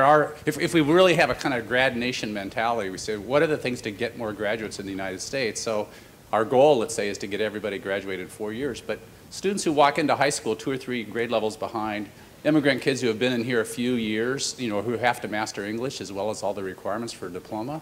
are. If we really have a kind of grad nation mentality, we say, what are the things to get more graduates in the United States? So our goal, let's say, is to get everybody graduated in 4 years. But students who walk into high school 2 or 3 grade levels behind, immigrant kids who have been in here a few years, you know, who have to master English as well as all the requirements for a diploma,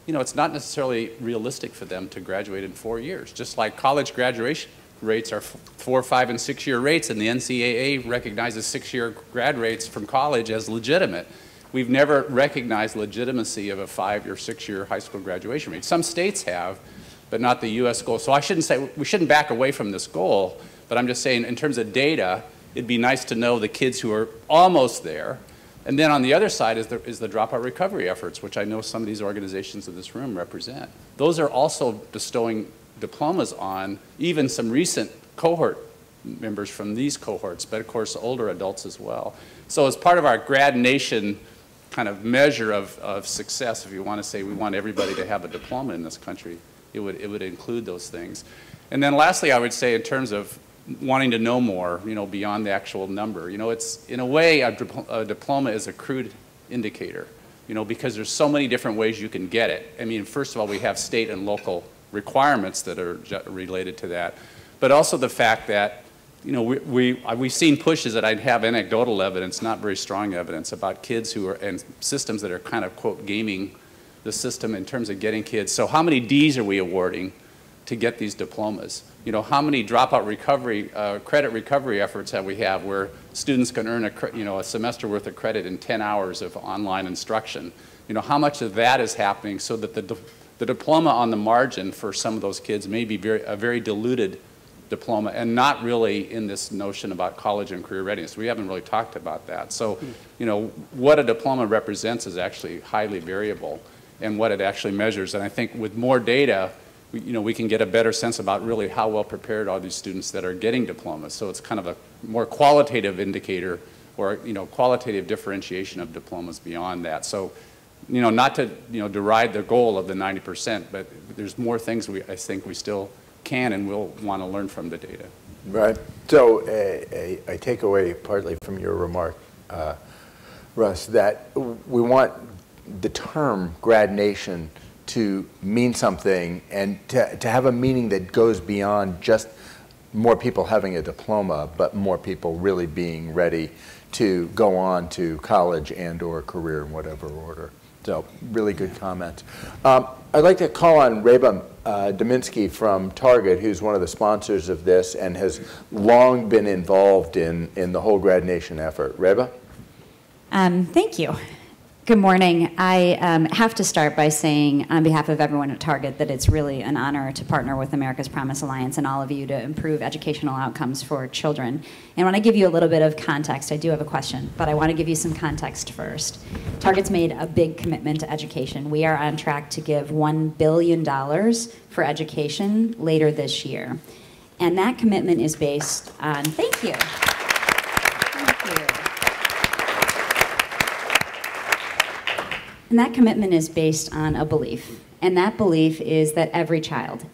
you know, it's not necessarily realistic for them to graduate in 4 years. Just like college graduation rates are 4-, 5-, and 6-year rates, and the NCAA recognizes 6-year grad rates from college as legitimate. We've never recognized legitimacy of a 5- or 6-year high school graduation rate. Some states have, but not the U.S. goal. So I shouldn't say, we shouldn't back away from this goal, but I'm just saying in terms of data, it'd be nice to know the kids who are almost there. And then on the other side is the dropout recovery efforts, which I know some of these organizations in this room represent. Those are also bestowing diplomas on even some recent cohort members from these cohorts, but of course older adults as well. So as part of our Grad Nation kind of measure of success, if you want to say we want everybody to have a diploma in this country, it would include those things. And then lastly, I would say in terms of wanting to know more, you know, beyond the actual number. You know, it's, in a way, a diploma is a crude indicator, you know, because there's so many different ways you can get it. I mean, first of all, we have state and local requirements that are related to that, but also the fact that, you know, we've seen pushes that I'd have anecdotal evidence, not very strong evidence, about kids who are, and systems that are kind of, quote, gaming the system in terms of getting kids. So how many Ds are we awarding to get these diplomas? You know, how many dropout recovery, credit recovery efforts have we have where students can earn a semester worth of credit in 10 hours of online instruction? You know, how much of that is happening so that the diploma on the margin for some of those kids may be a very diluted diploma and not really in this notion about college and career readiness. We haven't really talked about that. So, you know, what a diploma represents is actually highly variable and what it actually measures. And I think with more data, we can get a better sense about really how well prepared are these students that are getting diplomas. So it's kind of a more qualitative indicator or, you know, qualitative differentiation of diplomas beyond that. So, you know, not to, you know, deride the goal of the 90%, but there's more things I think we still can and will want to learn from the data. Right. So I take away partly from your remark, Russ, that we want the term Grad Nation to mean something and to have a meaning that goes beyond just more people having a diploma, but more people really being ready to go on to college and or career in whatever order. So really good comments. I'd like to call on Reba Dominski from Target, who's one of the sponsors of this and has long been involved in the whole Grad Nation effort. Reba? Thank you. Good morning. I have to start by saying, on behalf of everyone at Target, that it's really an honor to partner with America's Promise Alliance and all of you to improve educational outcomes for children. And when I give you a little bit of context, I do have a question, but I want to give you some context first. Target's made a big commitment to education. We are on track to give $1 billion for education later this year. And that commitment is based on, thank you. Thank you. And that commitment is based on a belief. And that belief is that every child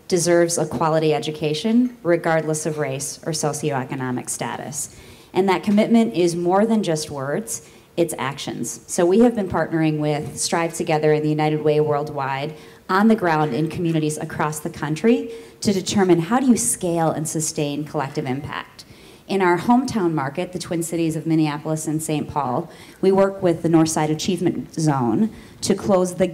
deserves a quality education regardless of race or socioeconomic status. And that commitment is more than just words, it's actions. So we have been partnering with Strive Together and the United Way worldwide on the ground in communities across the country to determine how do you scale and sustain collective impact. In our hometown market, the Twin Cities of Minneapolis and St. Paul, we work with the Northside Achievement Zone to close the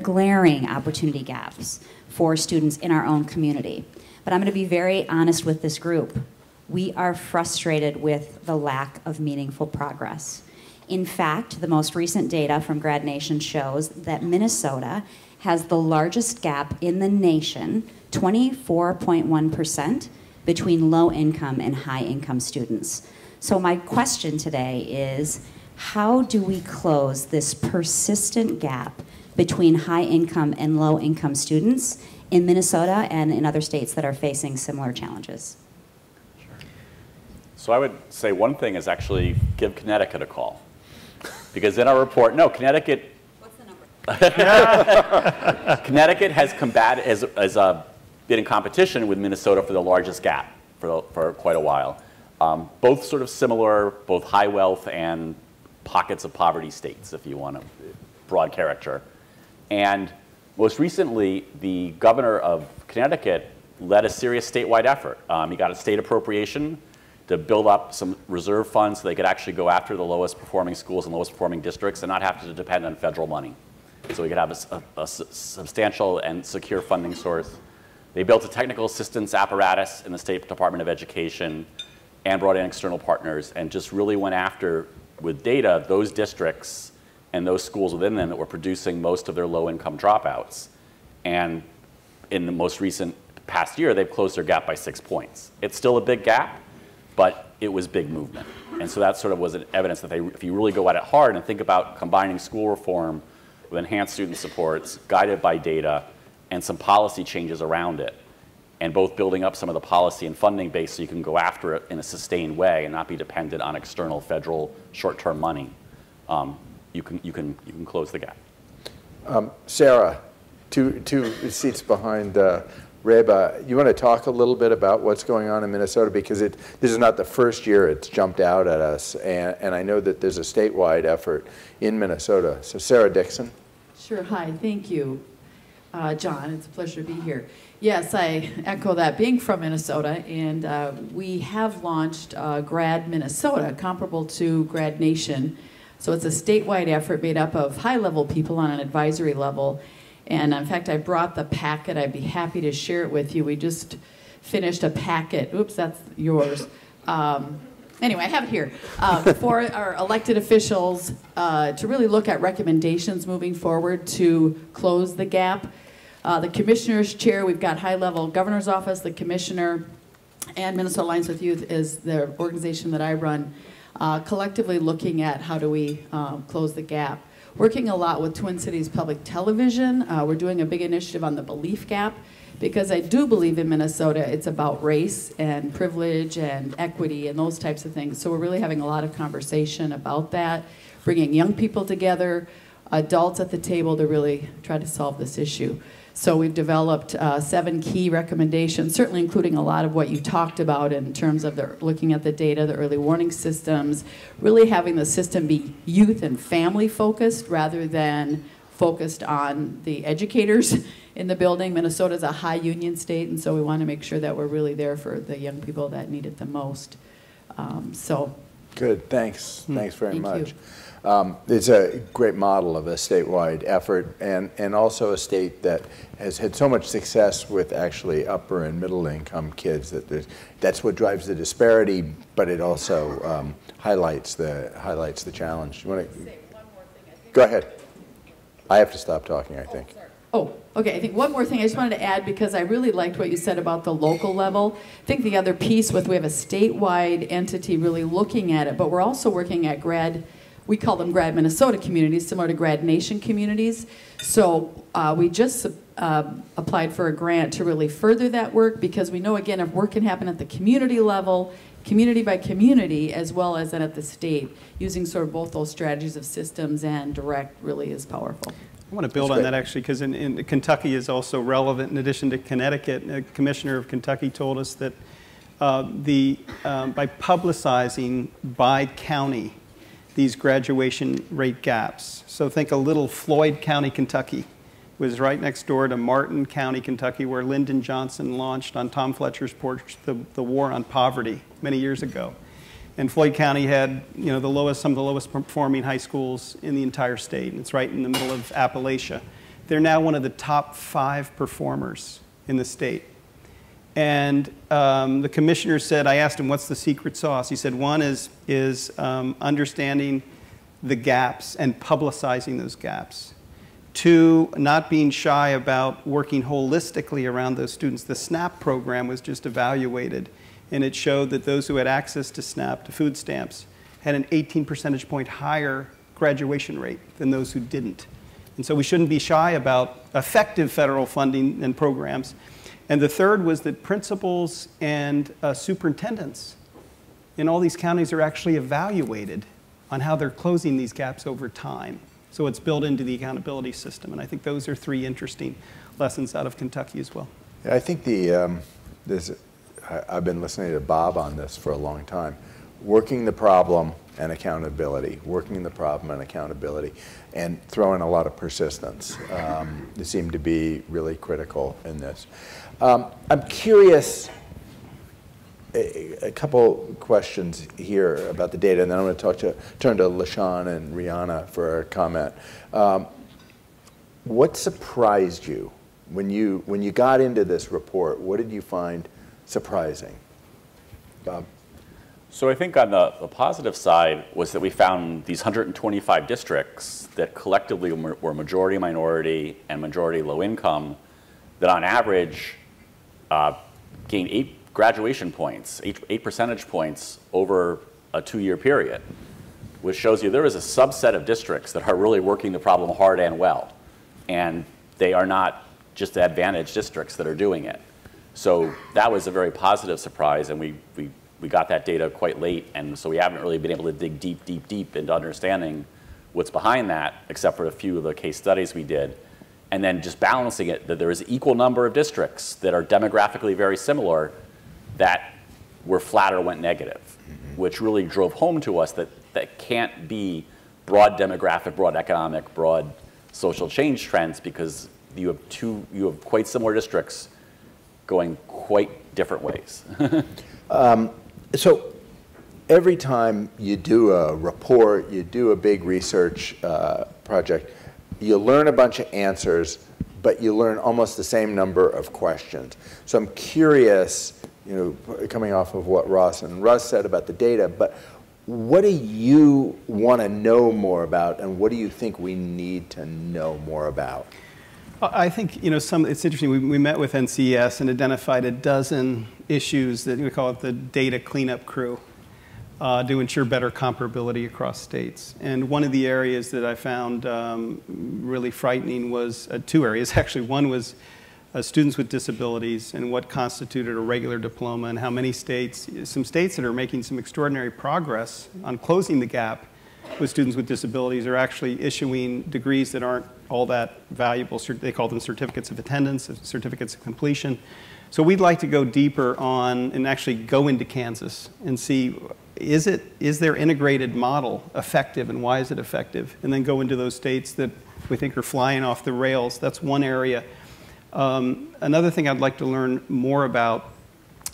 glaring opportunity gaps for students in our own community. But I'm going to be very honest with this group. We are frustrated with the lack of meaningful progress. In fact, the most recent data from Grad Nation shows that Minnesota has the largest gap in the nation, 24.1%, between low-income and high-income students. So my question today is, how do we close this persistent gap between high-income and low-income students in Minnesota and in other states that are facing similar challenges? So I would say one thing is actually give Connecticut a call. Because in our report, no, Connecticut... What's the number? Connecticut has been in competition with Minnesota for the largest gap for quite a while. Both sort of similar, both high wealth and pockets of poverty states, if you want a broad caricature. And most recently, the governor of Connecticut led a serious statewide effort. He got a state appropriation to build up some reserve funds so they could actually go after the lowest performing schools and lowest performing districts and not have to depend on federal money. So we could have a substantial and secure funding source. They built a technical assistance apparatus in the State Department of Education and brought in external partners and just really went after, with data, those districts and those schools within them that were producing most of their low-income dropouts. And in the most recent past year, they've closed their gap by 6 points. It's still a big gap, but it was big movement. And so that sort of was an evidence that if you really go at it hard and think about combining school reform with enhanced student supports, guided by data, and some policy changes around it, and both building up some of the policy and funding base so you can go after it in a sustained way and not be dependent on external federal short-term money, you can close the gap. Sarah, two seats behind Reba, you want to talk a little bit about what's going on in Minnesota? Because this is not the first year it's jumped out at us, and I know that there's a statewide effort in Minnesota. So Sarah Dixon. Sure, hi, thank you. John, it's a pleasure to be here. Yes, I echo that, being from Minnesota, and we have launched Grad Minnesota, comparable to Grad Nation. So it's a statewide effort made up of high-level people on an advisory level. And in fact, I brought the packet. I'd be happy to share it with you. We just finished a packet. Oops, that's yours. Anyway, I have it here for our elected officials to really look at recommendations moving forward to close the gap. The commissioner's chair, we've got high-level governor's office, the commissioner, and Minnesota Alliance with Youth is the organization that I run, collectively looking at how do we close the gap. Working a lot with Twin Cities Public Television. We're doing a big initiative on the belief gap, because I do believe in Minnesota it's about race and privilege and equity and those types of things. So we're really having a lot of conversation about that, bringing young people together, adults at the table to really try to solve this issue. So we've developed 7 key recommendations, certainly including a lot of what you talked about in terms of looking at the data, the early warning systems, really having the system be youth and family focused rather than focused on the educators in the building. Minnesota is a high union state, and so we want to make sure that we're really there for the young people that need it the most. Good, thanks. Thanks very much. You. It's a great model of a statewide effort, and also a state that has had so much success with actually upper and middle income kids that's what drives the disparity, but it also highlights the challenge. You want to say one more Go ahead. I have to stop talking, I think. Oh, okay. I think one more thing I just wanted to add, because I really liked what you said about the local level. I think the other piece with, we have a statewide entity really looking at it, but we're also working at we call them Grad Minnesota communities, similar to Grad Nation communities. So we just applied for a grant to really further that work, because we know, again, if work can happen at the community level, community by community, as well as at the state, using sort of both those strategies of systems and direct really is powerful. I want to build on that, actually, because in Kentucky is also relevant. In addition to Connecticut, a commissioner of Kentucky told us that by publicizing by county these graduation rate gaps. So think a little Floyd County, Kentucky was right next door to Martin County, Kentucky, where Lyndon Johnson launched on Tom Fletcher's porch the war on poverty many years ago. And Floyd County had, some of the lowest performing high schools in the entire state. And it's right in the middle of Appalachia. They're now one of the top 5 performers in the state. And the commissioner said, I asked him, what's the secret sauce? He said, one is understanding the gaps and publicizing those gaps. 2, not being shy about working holistically around those students. The SNAP program was just evaluated, and it showed that those who had access to SNAP, to food stamps, had an 18 percentage point higher graduation rate than those who didn't. And so we shouldn't be shy about effective federal funding and programs. And the third was that principals and superintendents in all these counties are actually evaluated on how they're closing these gaps over time. So it's built into the accountability system. And I think those are 3 interesting lessons out of Kentucky as well. Yeah, I think I've been listening to Bob on this for a long time. Working the problem and accountability, working the problem and accountability, and throwing a lot of persistence. They seem to be really critical in this. I'm curious, a couple questions here about the data, and then I'm going to turn to LaShawn and Rihanna for a comment. What surprised you when you got into this report? What did you find surprising? Bob? So I think on the positive side was that we found these 125 districts that collectively were majority minority and majority low income, that on average gained 8 graduation points, 8 percentage points over a 2-year period, which shows you there is a subset of districts that are really working the problem hard and well. And they are not just the advantaged districts that are doing it. So that was a very positive surprise, and we got that data quite late, and so we haven't really been able to dig deep into understanding what's behind that, except for a few of the case studies we did. And then just balancing it, that there is an equal number of districts that are demographically very similar that were flat or went negative, which really drove home to us that that can't be broad demographic, broad economic, broad social change trends, because you have quite similar districts going quite different ways. So every time you do a report, you do a big research project, you learn a bunch of answers, but you learn almost the same number of questions. So I'm curious, coming off of what Ross and Russ said about the data, but what do you want to know more about, and what do you think we need to know more about? I think, it's interesting. We met with NCES and identified a dozen issues that we call it the data cleanup crew to ensure better comparability across states. And one of the areas that I found really frightening was 2 areas, actually. One was students with disabilities and what constituted a regular diploma, and how many states, some states that are making some extraordinary progress on closing the gap with students with disabilities, are actually issuing degrees that aren't all that valuable. They call them certificates of attendance, certificates of completion. So we'd like to go deeper on and actually go into Kansas and see, is their integrated model effective, and why is it effective? And then go into those states that we think are flying off the rails. That's one area. Another thing I'd like to learn more about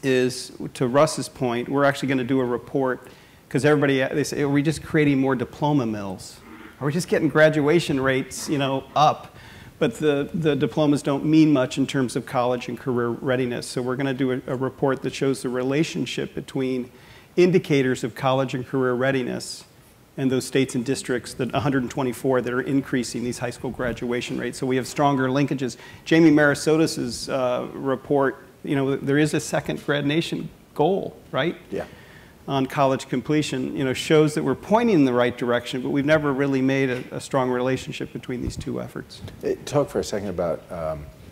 is, to Russ's point, we're actually going to do a report, because they say, are we just creating more diploma mills? Are we just getting graduation rates, up? But the diplomas don't mean much in terms of college and career readiness. So we're going to do a report that shows the relationship between indicators of college and career readiness and those states and districts, that 124 that are increasing these high school graduation rates. So we have stronger linkages. Jamie Marasotis's report, you know, there is a second Grad Nation goal, right? Yeah. On college completion, you know, shows that we're pointing in the right direction, but we've never really made a strong relationship between these two efforts. Talk for a second about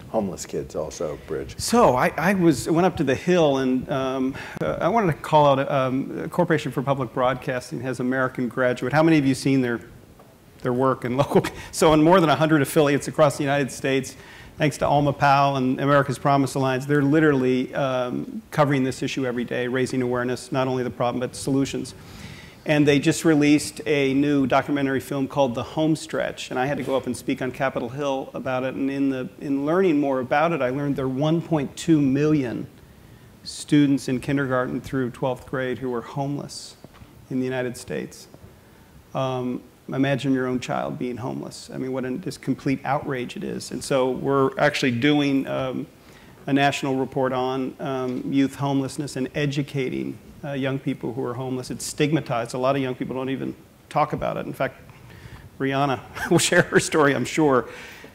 homeless kids also, Bridge. So I went up to the Hill, and I wanted to call out Corporation for Public Broadcasting has American Graduate. How many of you seen their work in local? So in more than 100 affiliates across the United States, thanks to Alma Powell and America's Promise Alliance, they're literally covering this issue every day, raising awareness, not only the problem, but solutions. And they just released a new documentary film called The Home Stretch, and I had to go up and speak on Capitol Hill about it. And in learning more about it, I learned there are 1.2 million students in kindergarten through 12th grade who are homeless in the United States. Imagine your own child being homeless. I mean, what this complete outrage it is. And so we're actually doing a national report on youth homelessness and educating young people who are homeless. It's stigmatized. A lot of young people don't even talk about it. In fact, Rihanna will share her story, I'm sure,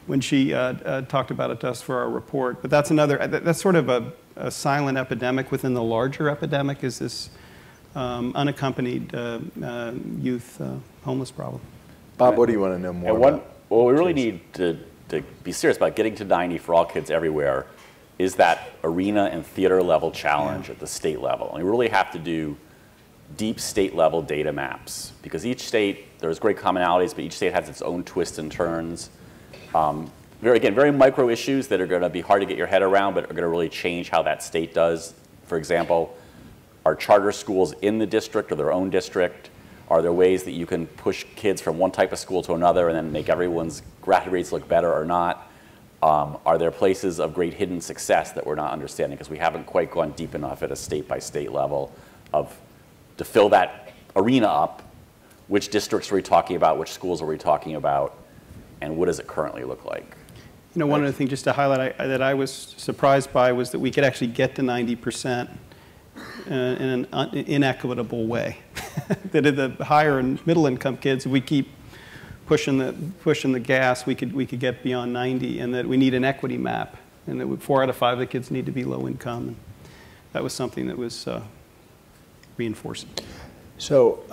when she talked about it to us for our report. But that's that's sort of a silent epidemic within the larger epidemic, is this unaccompanied youth homeless problem. Bob, what do you want to know more about? Well, we really need to be serious about getting to 90 for all kids everywhere is that arena and theater level challenge at the state level. And we really have to do deep state level data maps, because each state, there's great commonalities, but each state has its own twists and turns. Very micro issues that are going to be hard to get your head around, but are going to really change how that state does. For example, are charter schools in the district or their own district? Are there ways that you can push kids from one type of school to another and then make everyone's grad rates look better or not? Are there places of great hidden success that we're not understanding because we haven't quite gone deep enough at a state-by-state level to fill that arena up? Which districts are we talking about? Which schools are we talking about? And what does it currently look like? You know, one of the things just to highlight that I was surprised by was that we could actually get to 90% in an inequitable way. That in the higher and middle income kids, if we keep pushing the gas, we could get beyond 90, and that we need an equity map, and that 4 out of 5 of the kids need to be low income. And that was something that was reinforced. So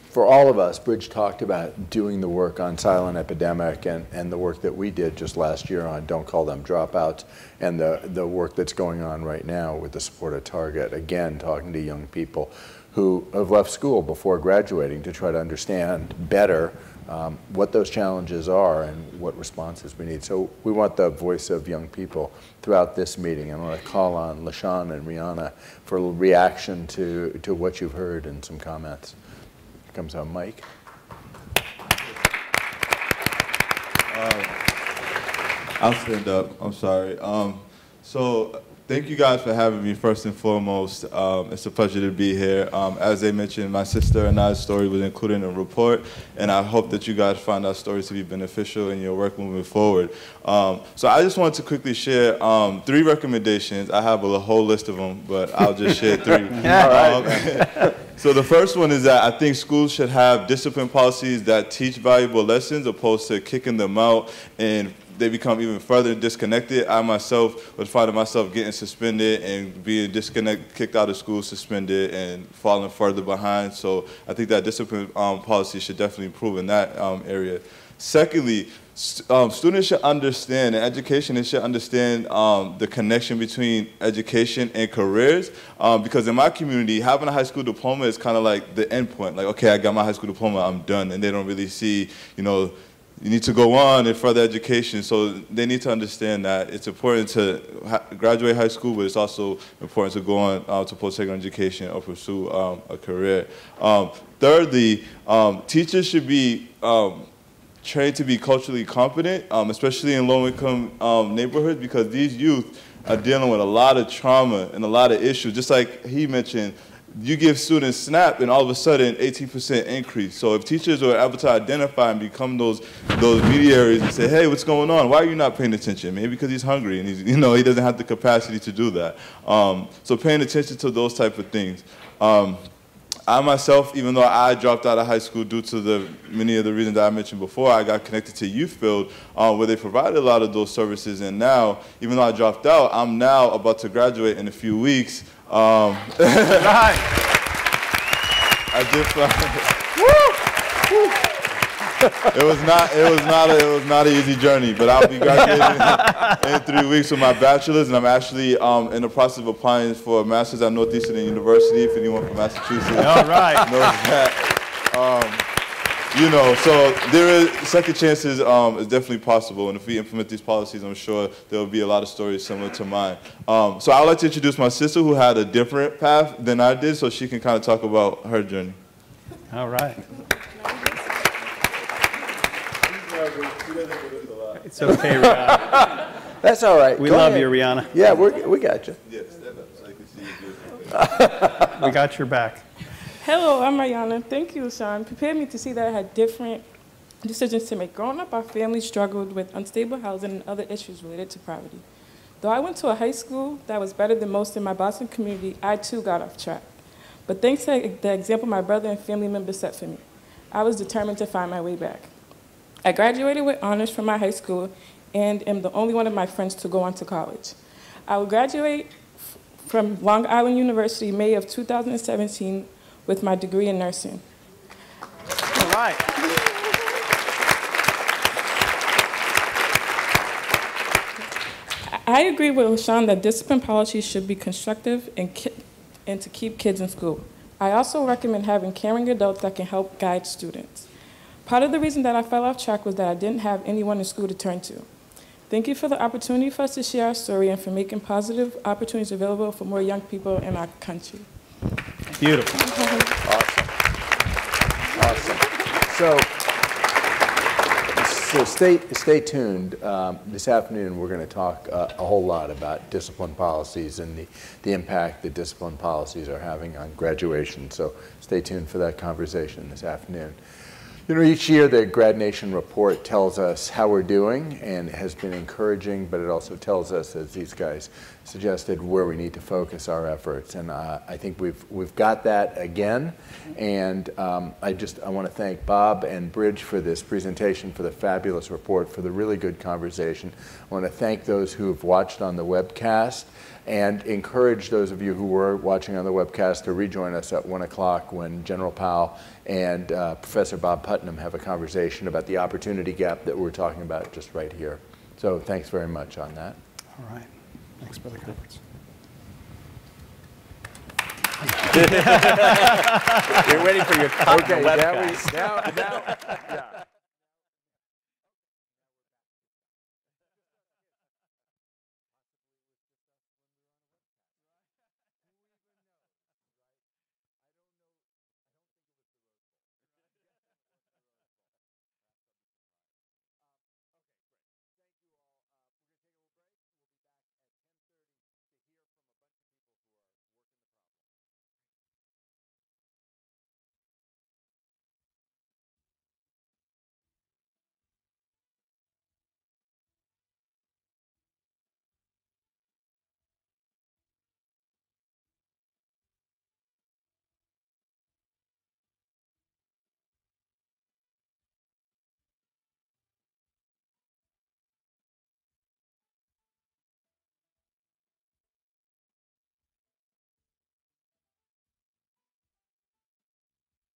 for all of us, Bridge talked about doing the work on silent epidemic and the work that we did just last year on Don't Call Them Dropouts, and the work that's going on right now with the Support at Target, again, talking to young people who have left school before graduating to try to understand better what those challenges are and what responses we need. So we want the voice of young people throughout this meeting. I want to call on LaShawn and Rihanna for a reaction to what you've heard and some comments. Here comes our mic. I'll stand up. I'm sorry. So thank you guys for having me first and foremost. It's a pleasure to be here. As they mentioned, my sister and I's story was included in the report, and I hope that you guys find our stories to be beneficial in your work moving forward. So I just wanted to quickly share 3 recommendations. I have a whole list of them, but I'll just share 3. So the first one is that I think schools should have discipline policies that teach valuable lessons opposed to kicking them out and they become even further disconnected. I myself was finding myself getting suspended and being kicked out of school, suspended, and falling further behind. So I think that discipline policy should definitely improve in that area. Secondly, students should understand, and education should understand the connection between education and careers. Because in my community, having a high school diploma is kind of like the end point. Like, okay, I got my high school diploma, I'm done. And they don't really see, you know, you need to go on in further education. So they need to understand that it's important to graduate high school, but it's also important to go on to post-secondary education or pursue a career. Thirdly, teachers should be trained to be culturally competent, especially in low-income neighborhoods, because these youth are dealing with a lot of trauma and a lot of issues. Just like he mentioned, you give students SNAP and all of a sudden 18% increase. So if teachers are able to identify and become those mediators and say, hey, what's going on? Why are you not paying attention? Maybe because he's hungry and he doesn't have the capacity to do that. So paying attention to those type of things. I myself, even though I dropped out of high school due to many of the reasons that I mentioned before, I got connected to Youth Field, where they provided a lot of those services. And now, even though I dropped out, I'm now about to graduate in a few weeks. Right. I just it was not an easy journey, but I'll be graduating in 3 weeks with my bachelor's, and I'm actually in the process of applying for a master's at Northeastern University. If anyone from Massachusetts All right. knows that, you know, so there is second chances is definitely possible, and if we implement these policies, I'm sure there will be a lot of stories similar to mine. So I would like to introduce my sister, who had a different path than I did, so she can kind of talk about her journey. All right. It's okay, Rihanna. That's all right. We Go love ahead. you, Rihanna. Yeah, we got you. Yes, stand up so I can see you. We got your back. Hello, I'm Mariana. Thank you, Sean. Prepared me to see that I had different decisions to make. Growing up, our family struggled with unstable housing and other issues related to poverty. Though I went to a high school that was better than most in my Boston community, I too got off track. But thanks to the example my brother and family members set for me, I was determined to find my way back. I graduated with honors from my high school and am the only one of my friends to go on to college. I will graduate from Long Island University May of 2017 with my degree in nursing. All right. I agree with Sean that discipline policies should be constructive and to keep kids in school. I also recommend having caring adults that can help guide students. Part of the reason that I fell off track was that I didn't have anyone in school to turn to. Thank you for the opportunity for us to share our story and for making positive opportunities available for more young people in our country. Beautiful. Awesome. So stay tuned. This afternoon we're going to talk a whole lot about discipline policies and the impact that discipline policies are having on graduation. So stay tuned for that conversation this afternoon. You know, each year the Grad Nation Report tells us how we're doing, and it has been encouraging, but it also tells us, as these guys suggested, where we need to focus our efforts. And I think we've got that again. And I want to thank Bob and Bridge for this presentation, for the fabulous report, for the really good conversation. I want to thank those who have watched on the webcast, and encourage those of you who were watching on the webcast to rejoin us at 1 o'clock when General Powell and Professor Bob Putnam have a conversation about the opportunity gap that we're talking about just right here. So thanks very much on that. All right. Thanks, Brother Roberts. You're waiting for your cut on the webcast. Now, yeah.